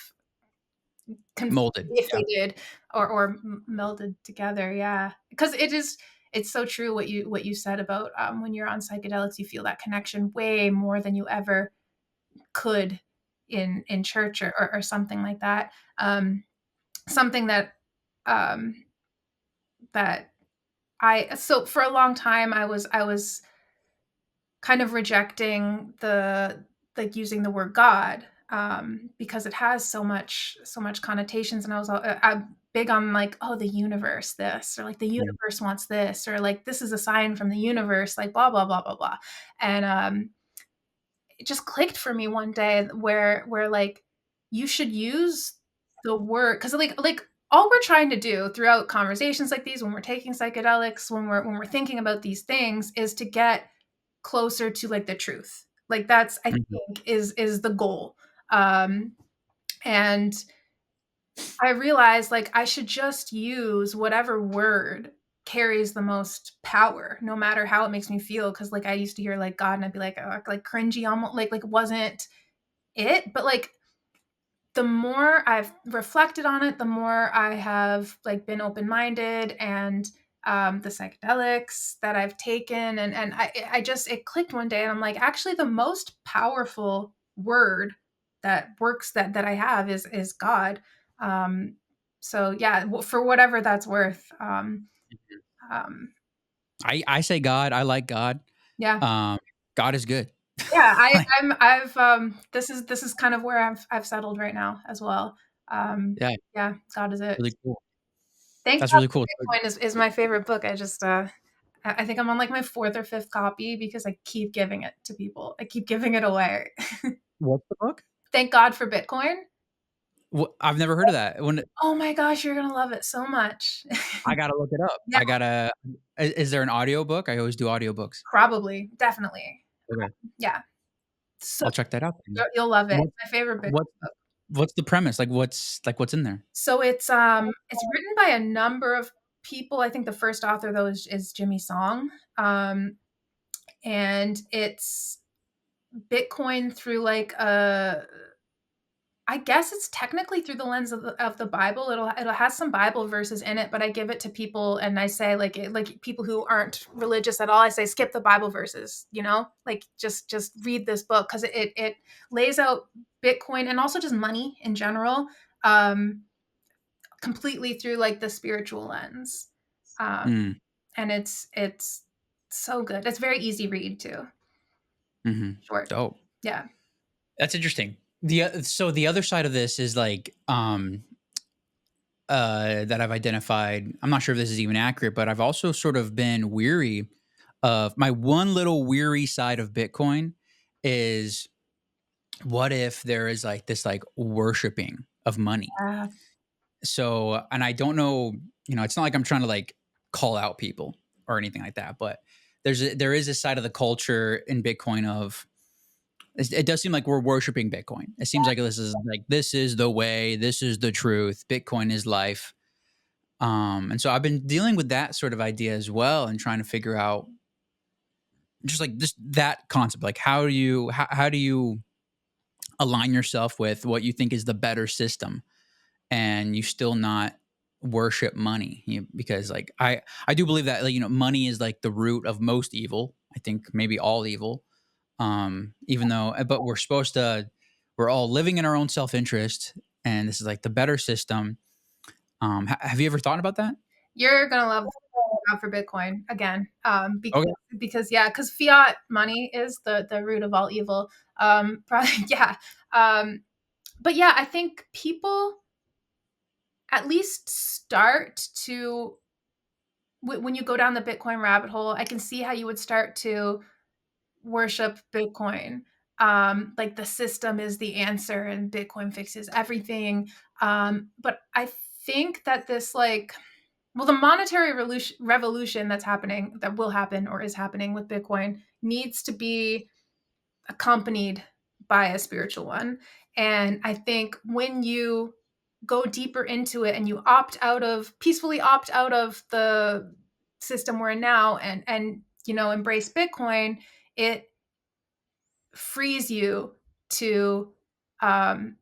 Molded. if Yeah. they did or melded together. Yeah, because it's so true what you said about when you're on psychedelics, you feel that connection way more than you ever could in church or something like that. Something that um, that so for a long time I was kind of rejecting the like using the word God because it has so much connotations, and I'm big on like, oh, the universe this, or like the universe wants this, or like this is a sign from the universe, like blah blah blah blah blah. And it just clicked for me one day where like you should use the word, because like all we're trying to do throughout conversations like these, when we're taking psychedelics, when we're thinking about these things, is to get closer to like the truth. Like that's, I Mhm. think, is the goal. And I realized like I should just use whatever word carries the most power, no matter how it makes me feel. Cause like I used to hear like God and I'd be like cringy, almost like wasn't it. But like the more I've reflected on it, the more I have like been open-minded, and the psychedelics that I've taken, and I just, it clicked one day, and I'm like, actually, the most powerful word that works that I have is God. Um, so yeah, for whatever that's worth. Um, I say God. I like God. yeah, Um, God is good. yeah. Like, I've this is kind of where I've settled right now as well. yeah, Yeah, God is it. really cool. Thank That's God really cool. for Bitcoin is my favorite book. I just I think I'm on like my fourth or fifth copy because I keep giving it to people. I keep giving it away. What's the book? Thank God for Bitcoin. I've never heard of that. When Oh my gosh, you're gonna love it so much. I gotta look it up. Yeah, Is there an audio book? I always do audiobooks. probably, definitely. Okay. Yeah, so I'll check that out. you'll love it. What It's my favorite Bitcoin what book. what's the premise? What's in there? So it's written by a number of people. I think the first author though is Jimmy Song, and it's Bitcoin through like I guess it's technically through the lens of the Bible. It'll have some Bible verses in it, but I give it to people and I say like people who aren't religious at all. I say skip the Bible verses. Like just read this book because it lays out Bitcoin and also just money in general completely through like the spiritual lens, Mm. and it's so good. It's very easy read too. Mm-hmm. Short, Dope. yeah. That's interesting. So the other side of this is like that I've identified. I'm not sure if this is even accurate, but I've also sort of been weary of my one little weary side of Bitcoin is what if there is like this like worshiping of money. Uh, So, and I don't know, it's not like I'm trying to like call out people or anything like that, but there is a side of the culture in Bitcoin of it does seem like we're worshiping Bitcoin. It seems like this is the way, this is the truth. Bitcoin is life. And so I've been dealing with that sort of idea as well and trying to figure out just like this that concept. Like how do you align yourself with what you think is the better system and you still not worship money because like I do believe that like money is like the root of most evil. I think maybe all evil. Even though but we're all living in our own self-interest and this is like the better system. Have you ever thought about that? you're gonna love God for Bitcoin again, Okay. because fiat money is the root of all evil. Probably, yeah. But yeah, I think people at least start to when you go down the Bitcoin rabbit hole, I can see how you would start to worship Bitcoin. Like the system is the answer and Bitcoin fixes everything. But I think that this the monetary revolution that will happen or is happening with Bitcoin needs to be accompanied by a spiritual one. And I think when you go deeper into it and you peacefully opt out of the system we're in now and embrace Bitcoin, it frees you to um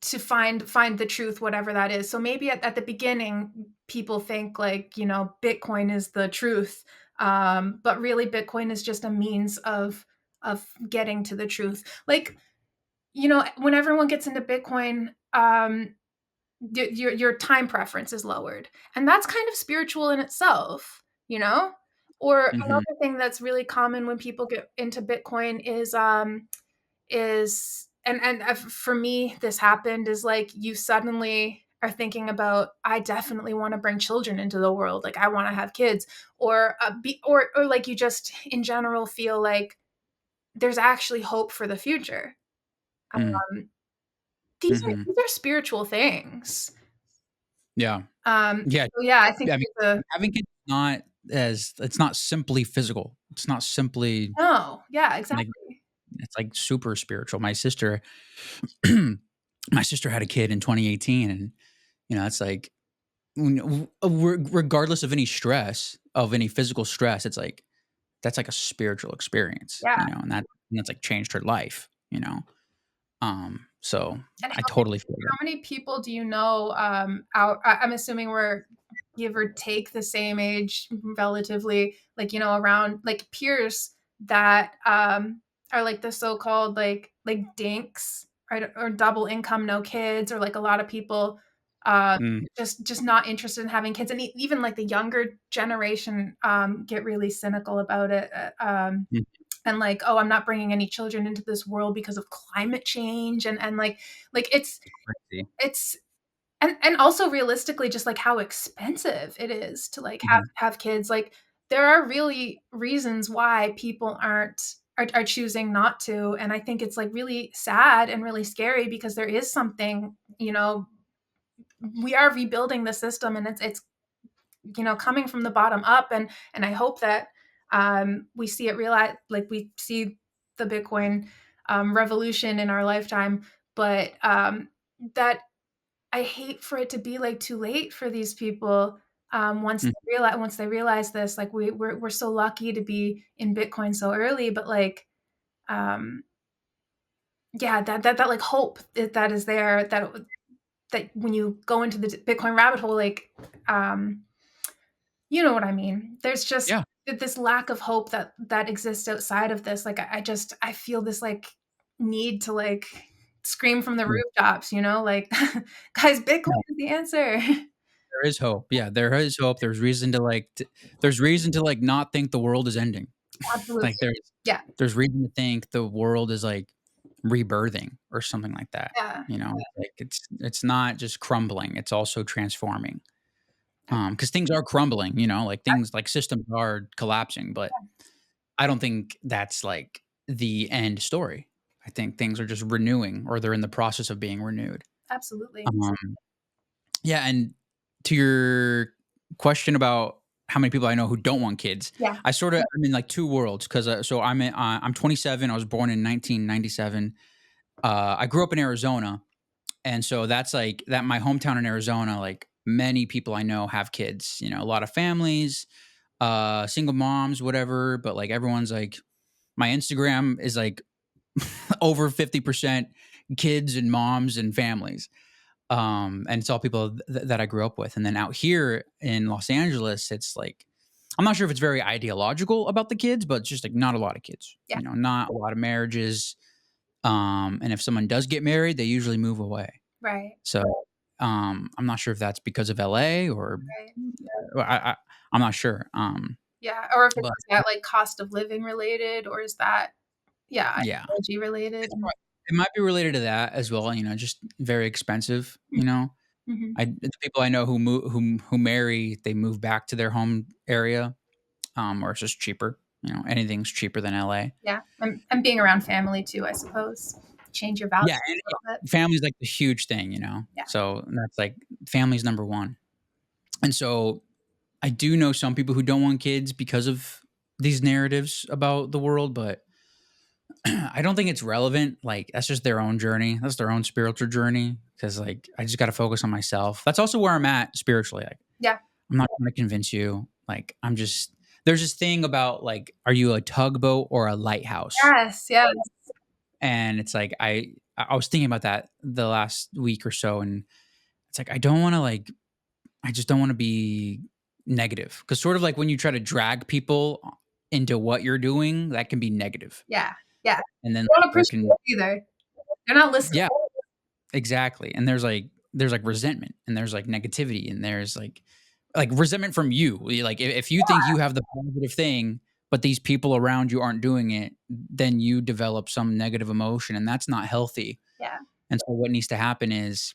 find the truth, whatever that is. So maybe at the beginning people think like Bitcoin is the truth, but really Bitcoin is just a means of getting to the truth. Like when everyone gets into Bitcoin, your time preference is lowered, and that's kind of spiritual in itself, or Mm-hmm. another thing that's really common when people get into Bitcoin is for me this happened is like you suddenly are thinking about, I definitely want to bring children into the world, like I want to have kids, or or like you just in general feel like there's actually hope for the future. um, these are Mm-hmm. these are spiritual things. Yeah. um Yeah. so yeah, I think I mean, the having kids is not it's not simply physical. It's not simply no, yeah, like exactly. it's like super spiritual. My sister my sister had a kid in 2018 and it's like regardless of any stress, of any physical stress, it's like that's like a spiritual experience, Yeah. and that's like changed her life, so And I totally feel that. how many people do you know out I'm assuming we're give or take the same age relatively, like around like peers that are like the so-called like dinks, right, or double income, no kids, or like a lot of people Mm, just not interested in having kids, and even like the younger generation get really cynical about it, mm, and like, oh, I'm not bringing any children into this world because of climate change, and like crazy. it's and also realistically just like how expensive it is to like have Mhm, have kids. Like there are really reasons why people are choosing not to, and I think it's like really sad and really scary because there is something, we are rebuilding the system, and it's coming from the bottom up, and I hope that we see it realize, like we see the Bitcoin revolution in our lifetime, but that I hate for it to be like too late for these people. mm, Once they realize this, like we're so lucky to be in Bitcoin so early, but like um yeah, that like hope that is there, that when you go into the Bitcoin rabbit hole, like, you know what I mean? There's just Yeah. this lack of hope that exists outside of this. Like, I feel this like need to like scream from the Yeah. rooftops, like, guys, Bitcoin is the answer. There is hope. Yeah, there is hope. There's reason to there's reason to like not think the world is ending. Absolutely. Like Yeah. there's reason to think the world is like rebirthing or something like that. Yeah. Like it's not just crumbling, it's also transforming. Because things are crumbling, like things like systems are collapsing, but I don't think that's like the end story. I think things are just renewing or they're in the process of being renewed. Absolutely. Um, yeah, and to your question about how many people I know who don't want kids, Yeah. I'm in like two worlds because so I'm 27. I was born in 1997. I grew up in Arizona, and so that's like that. My hometown in Arizona, like many people I know have kids. A lot of families, single moms, whatever. But like everyone's like, my Instagram is like over 50% kids and moms and families. And it's all people that I grew up with. And then out here in Los Angeles, it's like, I'm not sure if it's very ideological about the kids, but it's just like not a lot of kids, Yeah. not a lot of marriages. And if someone does get married, they usually move away. Right. So I'm not sure if that's because of LA or Right. I'm not sure. Yeah. Or if it's But that like cost of living related, or is that, yeah, yeah, ideology related? it might be related to that as well. Just very expensive. Mm-hmm. The people I know who marry, they move back to their home area, or it's just cheaper. Anything's cheaper than LA. Yeah. And being around family too, I suppose. Change your values Yeah, and a little bit. family's like the huge thing. Yeah. So that's like family's number one. And so I do know some people who don't want kids because of these narratives about the world, but I don't think it's relevant. Like that's just their own journey. That's their own spiritual journey. Because like I just got to focus on myself. That's also where I'm at spiritually. Like Yeah. I'm not trying to convince you. Like I'm just there's this thing about like, are you a tugboat or a lighthouse? Yes. Yes. And it's like I was thinking about that the last week or so, and it's like I don't want to like I just don't want to be negative because sort of like when you try to drag people into what you're doing, that can be negative. Yeah. Yeah. And then They don't there appreciate can it either. They're not listening. yeah, exactly. And there's like resentment and there's like negativity and there's like resentment from you. Like if you think you have the positive thing, but these people around you aren't doing it, then you develop some negative emotion and that's not healthy. Yeah. And so what needs to happen is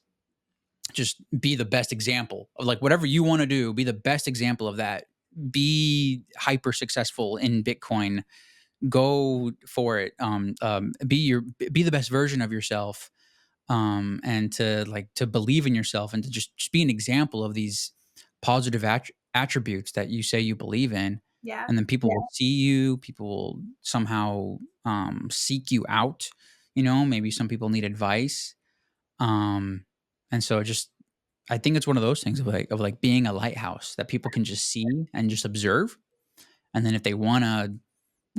just be the best example of like whatever you want to do, be the best example of that. Be hyper successful in Bitcoin. Go for it. Be the best version of yourself. And to believe in yourself and to just be an example of these positive attributes that you say you believe in. Yeah. And then people will see you. People will somehow seek you out. Maybe some people need advice. And so just I think it's one of those things of like being a lighthouse that people can just see and just observe. And then if they want to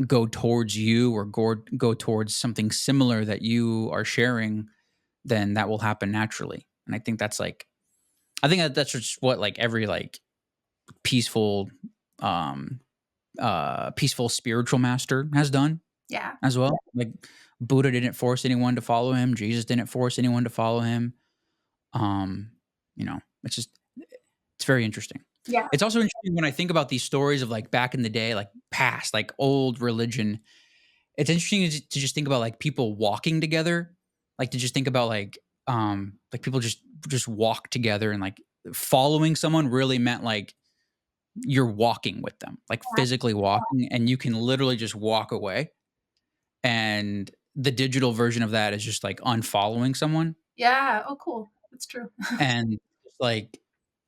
go towards you or go towards something similar that you are sharing, then that will happen naturally. And I think that's just what like every like peaceful peaceful spiritual master has done Yeah. as well. Like Buddha didn't force anyone to follow him, Jesus didn't force anyone to follow him. It's just it's very interesting. Yeah. It's also interesting when I think about these stories of like back in the day, like past, like old religion. It's interesting to just think about like people walking together, like to just think about like people just walk together and like following someone really meant like you're walking with them, like physically walking, and you can literally just walk away. And the digital version of that is just like unfollowing someone. Yeah. Oh, cool. That's true. And like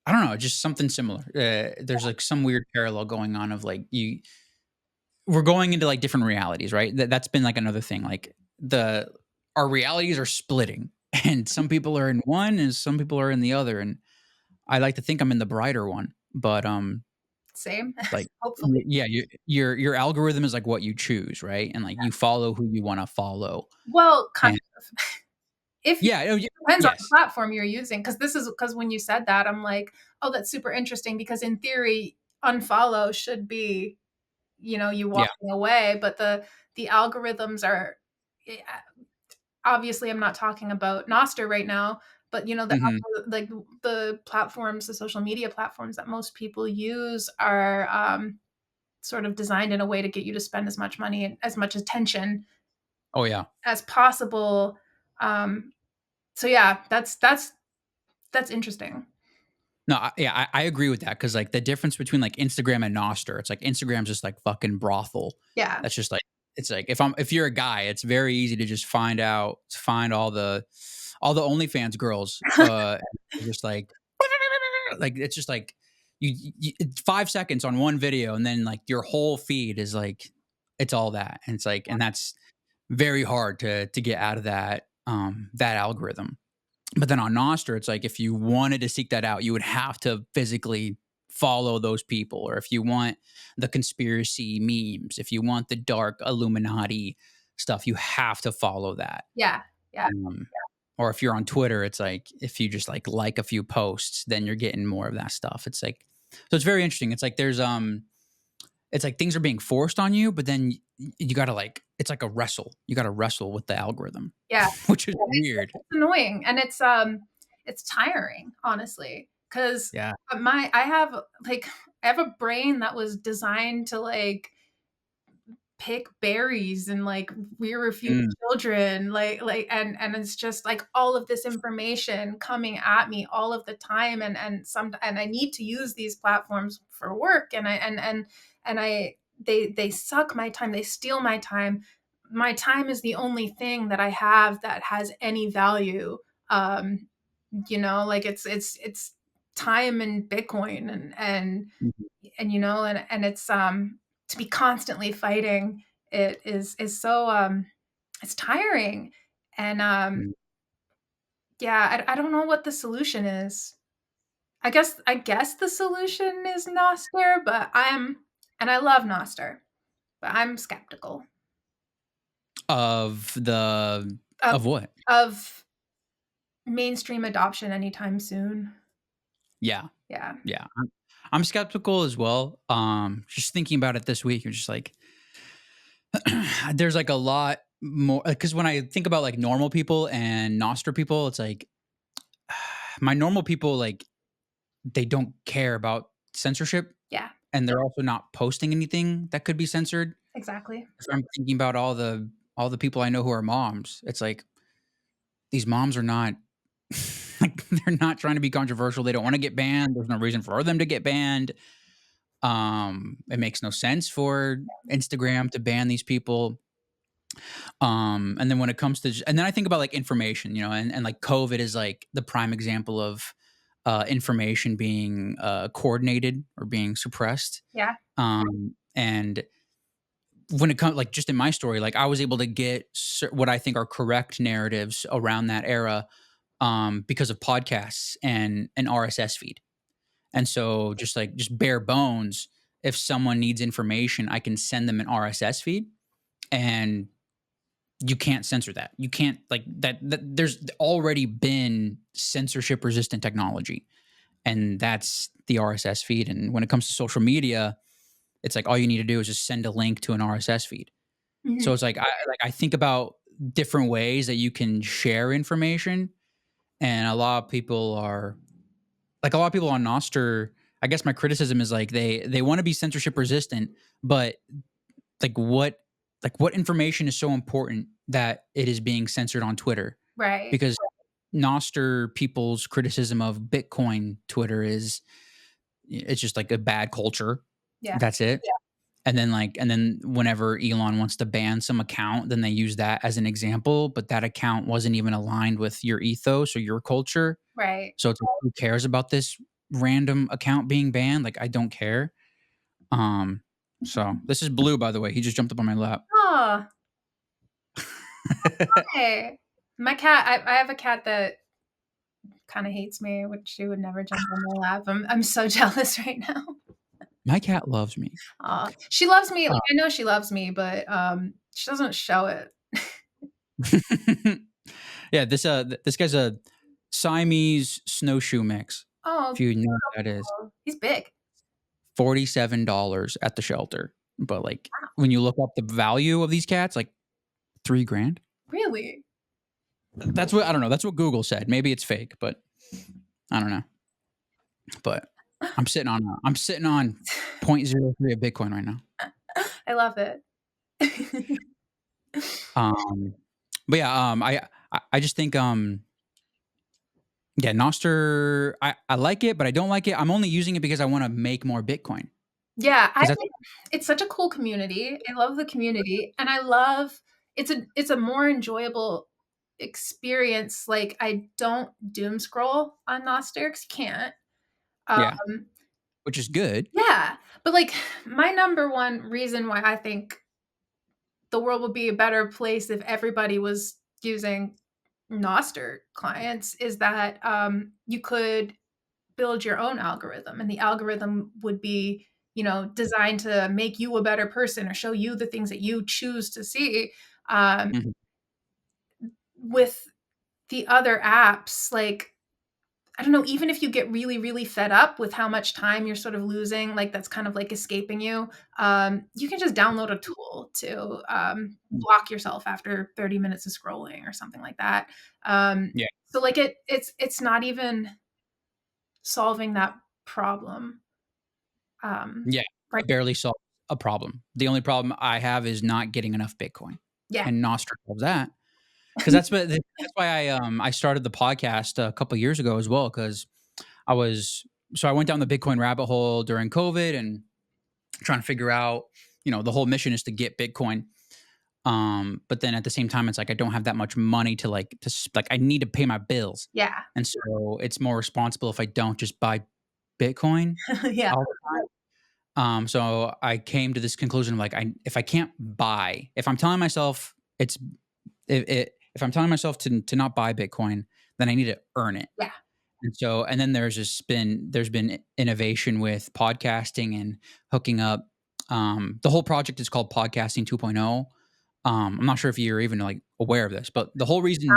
I don't know, just something similar. There's like some weird parallel going on of like we're going into like different realities, right? That's been like another thing. Like our realities are splitting, and some people are in one, and some people are in the other. And I like to think I'm in the brighter one, but Same. Like, Hopefully. yeah, your algorithm is like what you choose, right? And like you follow who you want to follow. Well, kind And of. If yeah, oh, depends on the yes, platform you're using, because when you said that, I'm like, oh, that's super interesting because in theory, unfollow should be, you yeah, walking away, but the algorithms are eh, obviously I'm not talking about Noster right now, but hmm, like the platforms, the social media platforms that most people use are sort of designed in a way to get you to spend as much money and as much attention oh yeah. as possible. Um, so yeah, that's interesting. No, I agree with that because like the difference between like Instagram and Noster, it's like Instagram's just like fucking brothel. Yeah. That's just like it's like if you're a guy, it's very easy to just find all the OnlyFans girls, just like it's just like it's 5 seconds on one video, and then like your whole feed is like it's all that, and it's like and that's very hard to get out of that algorithm. But then on Nostr, it's like if you wanted to seek that out, you would have to physically follow those people. Or if you want the conspiracy memes, if you want the dark Illuminati stuff, you have to follow that. Yeah. Yeah. Um, or if you're on Twitter, it's like if you just like a few posts, then you're getting more of that stuff. It's like so it's very interesting. It's like there's it's like things are being forced on you, but then you gotta like it's like a wrestle. You gotta wrestle with the algorithm, Yeah. which is It's weird. annoying and it's tiring, honestly, because Yeah. I have like I have a brain that was designed to like pick berries and like rear a few Mm, children and it's just like all of this information coming at me all of the time and I need to use these platforms for work and I they suck my time, they steal my time. My time is the only thing that I have that has any value. um like it's time and Bitcoin mhm, and it's to be constantly fighting it is so it's tiring and mm. yeah, I don't know what the solution is. I guess the solution is Noster, but I love Noster, but I'm skeptical Of the of of what? of mainstream adoption anytime soon. Yeah, Yeah. yeah. I'm skeptical as well. Just thinking about it this week, you're just like, there's like a lot more because when I think about like normal people and Nostr people, it's like my normal people like they don't care about censorship, Yeah, and they're also not posting anything that could be censored. exactly. So I'm thinking about all the people I know who are moms. It's like these moms are not like they're not trying to be controversial. They don't want to get banned. There's no reason for them to get banned. It makes no sense for Instagram to ban these people. And then when it comes to, and then I think about like information, and like COVID is like the prime example of information being coordinated or being suppressed. Yeah. And when it comes, like just in my story, like I was able to get what I think are correct narratives around that era because of podcasts and an RSS feed. And so just bare bones, if someone needs information, I can send them an RSS feed and you can't censor that. You can't like that there's already been censorship resistant technology and that's the RSS feed. And when it comes to social media, it's like all you need to do is just send a link to an RSS feed. So Mhm. it's like I think about different ways that you can share information and a lot of people on Noster, I guess my criticism is like they want to be censorship resistant, but like what information is so important that it is being censored on Twitter? Right. Because Noster people's criticism of Bitcoin Twitter is it's just like a bad culture. Yeah. That's it. Yeah. And then whenever Elon wants to ban some account, then they use that as an example, but that account wasn't even aligned with your ethos or your culture. Right. So it's like, who cares about this random account being banned? Like I don't care. So this is Blue, by the way. He just jumped up on my lap. Oh, hey. My cat, I have a cat that kind of hates me, which she would never jump on my lap. I'm so jealous right now. My cat loves me. She loves me. Like, I know she loves me, but she doesn't show it. Yeah, this guy's a Siamese snowshoe mix. Oh, If you know what that is. he's big. $47 at the shelter. But like when you look up the value of these cats, like $3,000. Really? That's what I don't know. That's what Google said. Maybe it's fake, but I don't know. But I'm sitting on 0.03 of Bitcoin right now. I love it. But yeah, I just think yeah, Noster, I like it, but I don't like it. I'm only using it because I want to make more Bitcoin. Yeah, I 'Cause that's think it's such a cool community. I love the community, and I love it's a more enjoyable experience. Like, I don't doom scroll on Nostr 'cause you can't. yeah, Um, which is good. yeah, but like my number one reason why I think the world would be a better place if everybody was using Nostr clients is that you could build your own algorithm, and the algorithm would be, designed to make you a better person or show you the things that you choose to see. Um, Mhm. with the other apps, like, I don't know, even if you get really, really fed up with how much time you're sort of losing, like that's kind of like escaping you, you can just download a tool to block yourself after 30 minutes of scrolling or something like that. Yeah. So like it's not even solving that problem. Yeah. Right. It barely solves a problem. The only problem I have is not getting enough Bitcoin. Yeah. And Nostr solves that. Because that's why I started the podcast a couple years ago as well. Because I went down the Bitcoin rabbit hole during COVID and trying to figure out, the whole mission is to get Bitcoin. But then at the same time, it's like I don't have that much money to I need to pay my bills. Yeah. And so it's more responsible if I don't just buy Bitcoin Yeah. all the time. So I came to this conclusion of like, if I'm telling myself if I'm telling myself to not buy Bitcoin, then I need to earn it. Yeah. And then there's been innovation with podcasting and hooking up. The whole project is called Podcasting 2.0. I'm not sure if you're even like aware of this, but the whole reason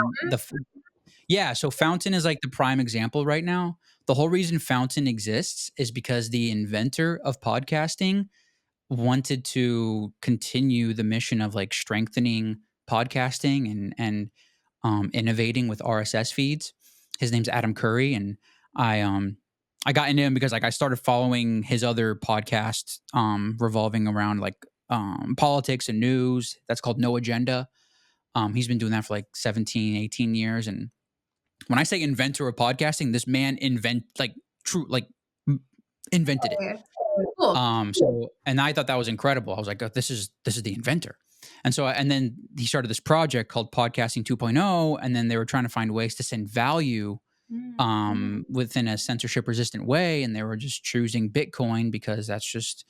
so Fountain is like the prime example right now. The whole reason Fountain exists is because the inventor of podcasting wanted to continue the mission of like strengthening podcasting and innovating with RSS feeds. His name's Adam Curry, and I got into him because like I started following his other podcast revolving around like politics and news. That's called No Agenda. He's been doing that for like 17, 18 years. And when I say inventor of podcasting, this man invented it. Cool. And I thought that was incredible. I was like, oh, this is the inventor. And then he started this project called Podcasting 2.0, and then they were trying to find ways to send value within a censorship resistant way, and they were just choosing Bitcoin because that's just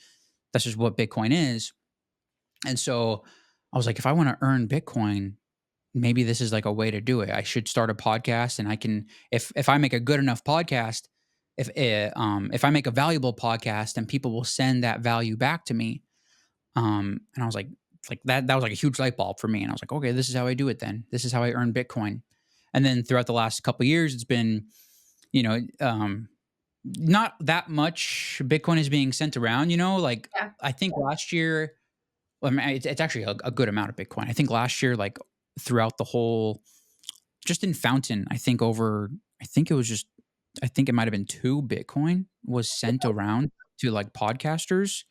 what Bitcoin is. And so I was like, if I want to earn Bitcoin, maybe this is like a way to do it. I should start a podcast, and I can if I make a good enough podcast, if I make a valuable podcast, and people will send that value back to me. And I was like, it's like that was like a huge light bulb for me. And I was like, okay, this is how I do it then. This is how I earn Bitcoin. And then throughout the last couple of years, it's been, not that much Bitcoin is being sent around, like Yeah. I think last year, well, I mean, it's actually a good amount of Bitcoin. I think last year, like throughout the whole, just in Fountain, I think it might have been 2 Bitcoin was sent around to like podcasters,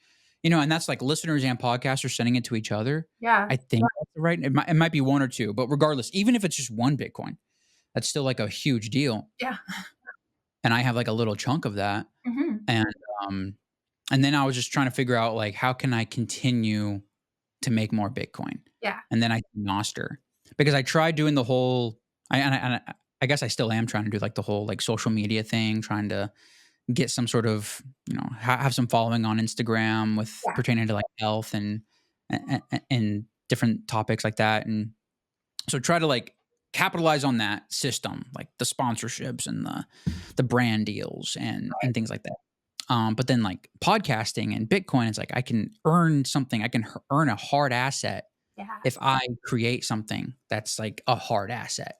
and that's like listeners and podcasters sending it to each other. Yeah. I think that's right. It might be 1 or 2, but regardless, even if it's just 1 Bitcoin, that's still like a huge deal. Yeah. And I have like a little chunk of that. Hmm. And, um, and then I was just trying to figure out like, how can I continue to make more Bitcoin? Yeah. And then I Noster, because I tried doing the whole, I guess I still am trying to do like the whole like social media thing, trying to get some sort of, have some following on Instagram with Yeah. pertaining to like health and different topics like that. And so try to like capitalize on that system, like the sponsorships and the brand deals and things like that. But then like podcasting and Bitcoin, it's like I can earn something. I can earn a hard asset Yeah. if I create something that's like a hard asset.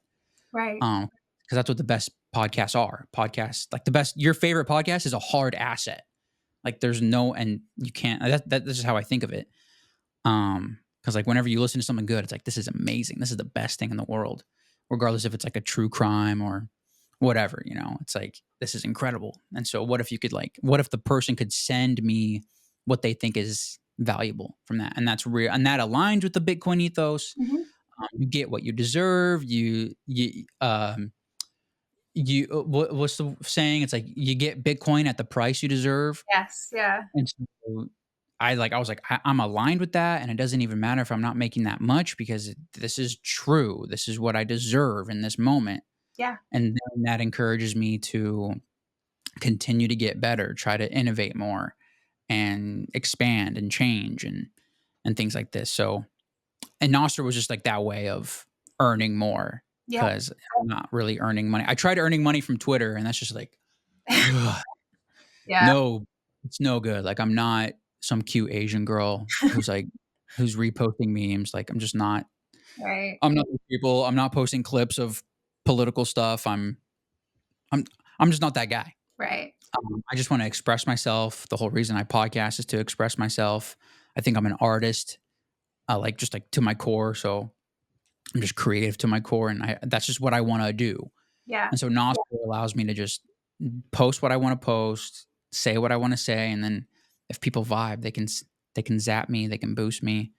Right. Because that's what the best podcasts are. Podcasts, like your favorite podcast is a hard asset. Like there's no, and you can't. That's just how I think of it. Because like whenever you listen to something good, it's like this is amazing. This is the best thing in the world, regardless if it's like a true crime or whatever. It's like this is incredible. And so, what if the person could send me what they think is valuable from that, and that's real, and that aligns with the Bitcoin ethos. Mhm. You get what you deserve. What's the saying? It's like you get Bitcoin at the price you deserve. Yes. Yeah. And so I was like, I'm aligned with that. And it doesn't even matter if I'm not making that much because this is true. This is what I deserve in this moment. Yeah. And then that encourages me to continue to get better, try to innovate more and expand and change and things like this. So, and Nostr was just like that way of earning more Yeah. because I'm not really earning money. I tried earning money from Twitter and that's just like, Yeah. no, it's no good. Like I'm not some cute Asian girl who's reposting memes. Like I'm just not. Right. I'm not those people. I'm not posting clips of political stuff. I'm just not that guy. Right. I just want to express myself. The whole reason I podcast is to express myself. I think I'm an artist, like just like to my core. So I'm just creative to my core, and that's just what I want to do. Yeah. And so Nostr allows me to just post what I want to post, say what I want to say, and then if people vibe, they can zap me, they can boost me.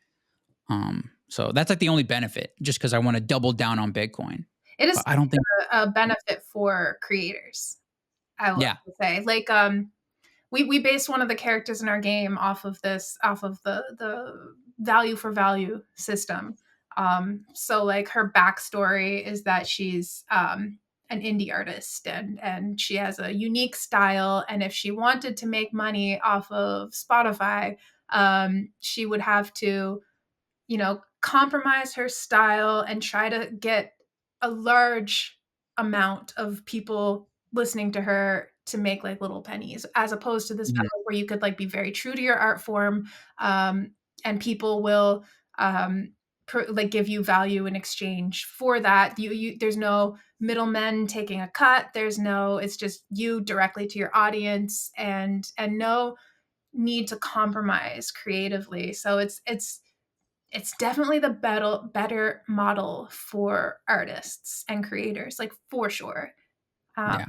So that's like the only benefit, just because I want to double down on Bitcoin. It is But I don't think. a benefit for creators. I would Yeah. say, like, we based one of the characters in our game off of the value for value system. So like her backstory is that she's an indie artist and she has a unique style. And if she wanted to make money off of Spotify, she would have to, compromise her style and try to get a large amount of people listening to her to make like little pennies, as opposed to this Mhm. where you could like be very true to your art form, and people will like give you value in exchange for that. There's no middlemen taking a cut. It's just you directly to your audience, and no need to compromise creatively. So it's definitely the better model for artists and creators, like for sure. Yeah,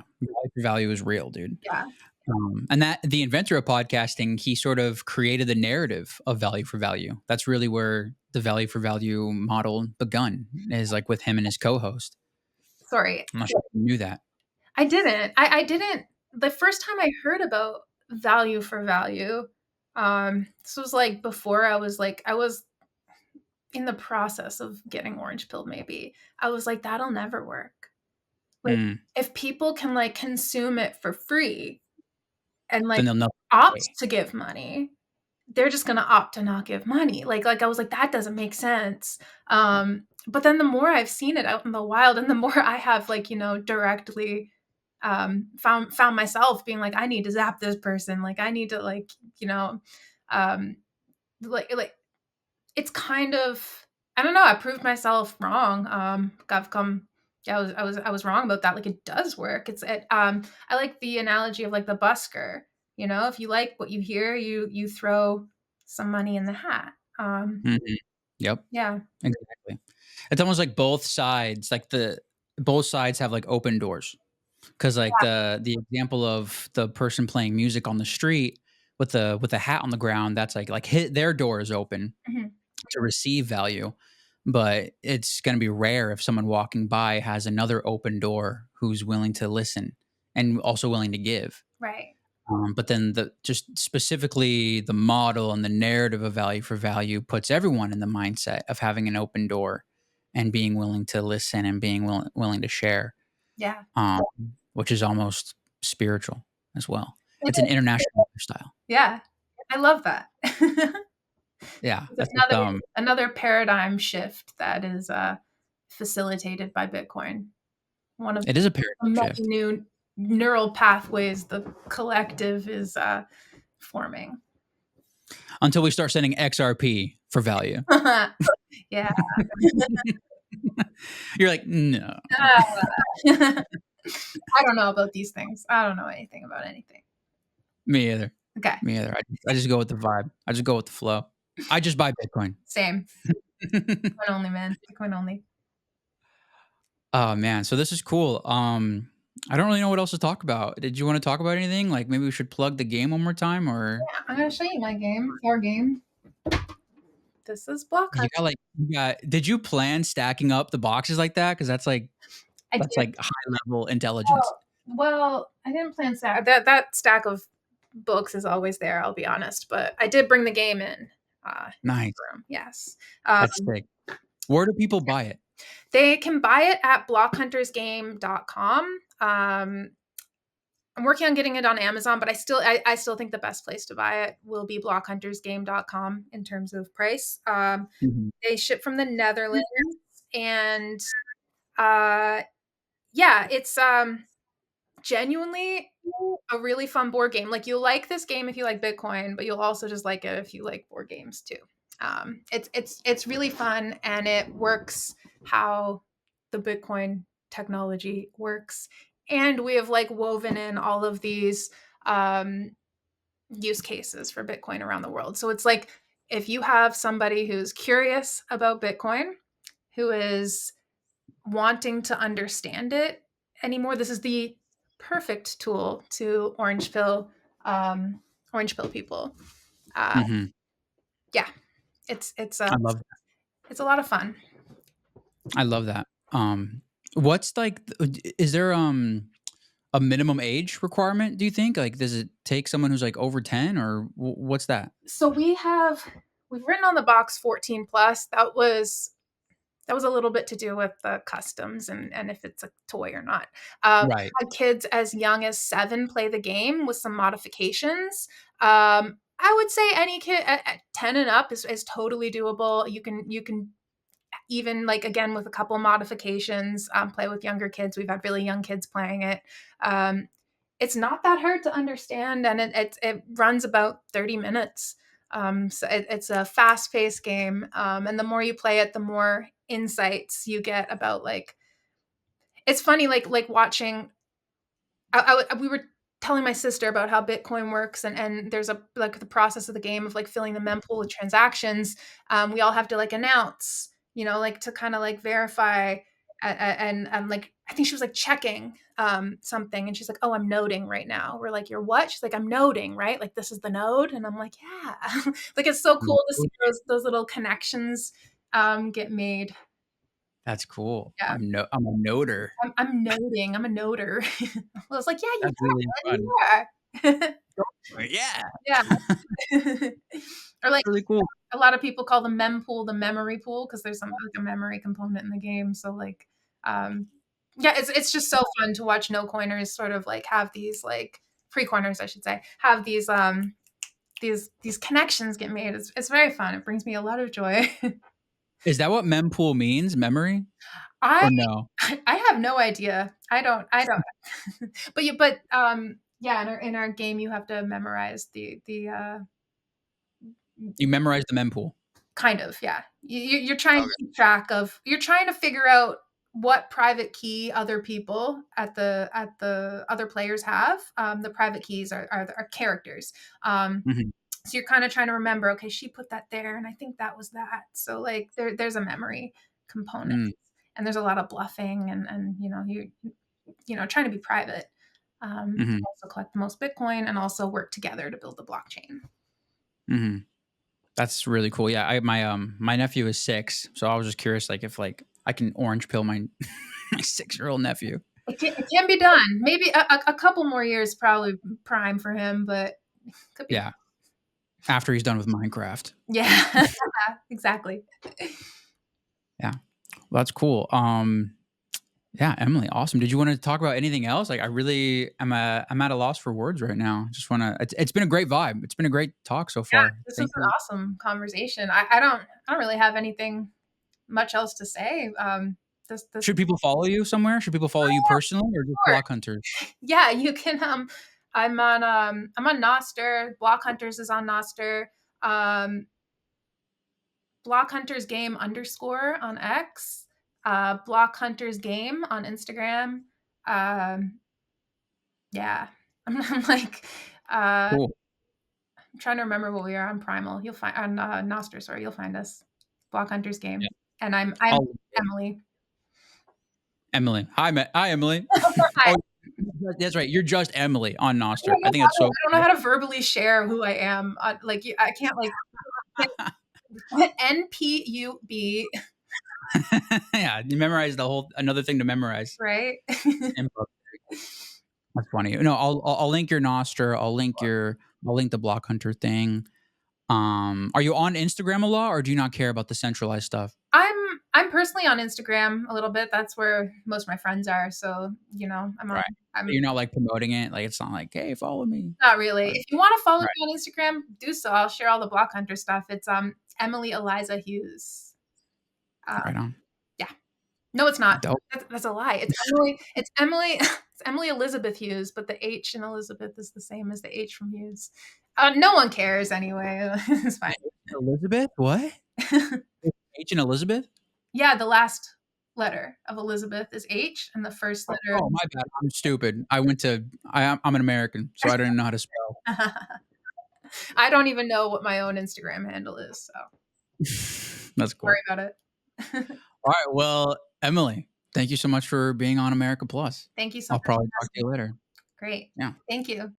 value is real, dude. Yeah. And that the inventor of podcasting, he sort of created the narrative of value for value. That's really where the value for value model begun, is like with him and his co-host. Sorry, I'm not sure if you knew that. I didn't. I didn't. The first time I heard about value for value, this was like before I was in the process of getting orange pilled. Maybe I was like, that'll never work. Like, if people can like consume it for free and like Then they'll know. opt to give money, they're just gonna opt to not give money. Like I was like, that doesn't make sense. But then the more I've seen it out in the wild, and the more I have like directly found myself being like, I need to zap this person. Like I need to um, like it's kind of, I don't know. I proved myself wrong. I've come. Yeah, I was wrong about that. Like it does work. I like the analogy of like the busker. If you like what you hear, you throw some money in the hat. Yep. Yeah. Exactly. It's almost like both sides, both sides have like open doors. Because like the example of the person playing music on the street with a hat on the ground, that's like hit their door is open Mhm. to receive value, but it's going to be rare if someone walking by has another open door who's willing to listen and also willing to give. Right. But then just specifically the model and the narrative of value for value puts everyone in the mindset of having an open door and being willing to listen and being willing to share, Yeah. which is almost spiritual as well. It It's an is. international lifestyle. Yeah. I love that. Yeah, It's that's what, another paradigm shift that is facilitated by Bitcoin. One of it is a the paradigm many shift. new neural pathways the collective is forming. Until we start sending XRP for value. Yeah. You're like, no. I don't know about these things. I don't know anything about anything. Me either. Okay. Me either. I just go with the vibe. I just go with the flow. I just buy Bitcoin. Same. Bitcoin only, man. Bitcoin only. Oh man, so this is cool. I don't really know what else to talk about. Did you want to talk about anything? Like maybe we should plug the game one more time, or Yeah, I'm gonna show you my game. Our game. This is Block you got like did you plan stacking up the boxes like that? Because that's like I that's did. like high level intelligence. Well, I didn't plan stack. That stack of books is always there. I'll be honest, but I did bring the game in. Nice. Room. Yes. That's sick. Where do people buy it? They can buy it at blockhuntersgame.com. I'm working on getting it on Amazon, but I still think the best place to buy it will be blockhuntersgame.com in terms of price. They ship from the Netherlands, and yeah, it's genuinely a really fun board game. Like, you'll like this game if you like Bitcoin, but you'll also just like it if you like board games too. It's really fun, and it works how the Bitcoin technology works. And we have like woven in all of these use cases for Bitcoin around the world. So it's like, if you have somebody who's curious about Bitcoin, who is wanting to understand it anymore, this is the perfect tool to orange pill people. Yeah, it's I love that. it's a lot of fun. I love that. What's like? Is there a minimum age requirement? Do you think? Like, does it take someone who's like over 10, or what's that? So we've written on the box 14 plus. That was a little bit to do with the customs and if it's a toy or not. Right. Had kids as young as 7 play the game with some modifications. I would say any kid at 10 and up is totally doable. You can even, like, again, with a couple modifications, play with younger kids. We've had really young kids playing it. It's not that hard to understand, and it runs about 30 minutes. So it's a fast-paced game, and the more you play it, the more insights you get about, like, it's funny, like watching. We were telling my sister about how Bitcoin works, and there's a, like, the process of the game of like filling the mempool with transactions. We all have to like announce, like, to kind of like verify, and like, I think she was like checking something, and she's like, "Oh, I'm noding right now." We're like, "You're what?" She's like, "I'm noding, right? Like, this is the node." And I'm like, "Yeah." Like, it's so cool to see those little connections get made. That's cool. Yeah. I'm a noter. I'm noding. I'm a noter. I was like, "Yeah, you That's really fun. are." Yeah. Yeah. Or like, Really cool. a lot of people call the mempool the memory pool because there's some, like, a memory component in the game. So, like, yeah, it's just so fun to watch no coiners sort of like have these, like, pre-coiners, I should say, have these these connections get made. It's very fun. It brings me a lot of joy. Is that what mempool means? Memory? I Or no? I have no idea. I don't. But yeah, in our game you have to memorize the You memorize the mempool. kind of, yeah. You're trying to keep track of. You're trying to figure out what private key other people at the other players have. The private keys are characters. Mhm. So you're kind of trying to remember. Okay, she put that there, and I think that was that. So, like, there's a memory component, and there's a lot of bluffing, and trying to be private. Also collect the most Bitcoin, and also work together to build the blockchain. That's really cool. Yeah, my nephew is 6, so I was just curious, like, if like I can orange pill my my 6-year-old nephew. It can be done. Maybe a couple more years, probably prime for him, but could be. Yeah. After he's done with Minecraft. Yeah, exactly. Yeah. Well, that's cool. Yeah, Emily, awesome. Did you want to talk about anything else? Like, I'm at a loss for words right now. Just want to. It's been a great vibe. It's been a great talk so far. Yeah, this was an awesome conversation. I don't really have anything much else to say. this Should people follow you somewhere? Should people follow you personally or just Sure. Block Hunters? Yeah, you can. I'm on Noster. Block Hunters is on Noster. Block Hunters Game _ on X. Block Hunters Game on Instagram. Yeah, I'm like, Cool. I'm trying to remember what we are on Primal. You'll find on Noster. Sorry, you'll find us. Block Hunters Game, Yeah. and I'm Emily. Emily. Hi, Emily. Hi. Oh, that's right. You're just Emily on Noster. I think that's so. I don't know how to verbally share who I am. I can't NPUB. Yeah, you memorize another thing to memorize. Right. That's funny. No, I'll link your Noster. I'll link the Block Hunter thing. Are you on Instagram a lot, or do you not care about the centralized stuff? I'm personally on Instagram a little bit. That's where most of my friends are. So I'm on. You're not like promoting it. Like it's not like, hey, follow me. Not really. If you want to follow me on Instagram, do so. I'll share all the Block Hunter stuff. It's Emily Eliza Hughs. Right on. Yeah. No, it's not. That's a lie. It's Emily. It's Emily. It's Emily Elizabeth Hughes, but the H in Elizabeth is the same as the H from Hughes. No one cares anyway. It's fine. Elizabeth? What? H in Elizabeth? Yeah, the last letter of Elizabeth is H, and the first letter. Oh, my bad. I'm stupid. I'm an American, so I don't even know how to spell. I don't even know what my own Instagram handle is, so that's cool. Worry about it. All right. Well, Emily, thank you so much for being on America Plus. Thank you so much. I'll probably talk to you later. Great. Yeah. Thank you.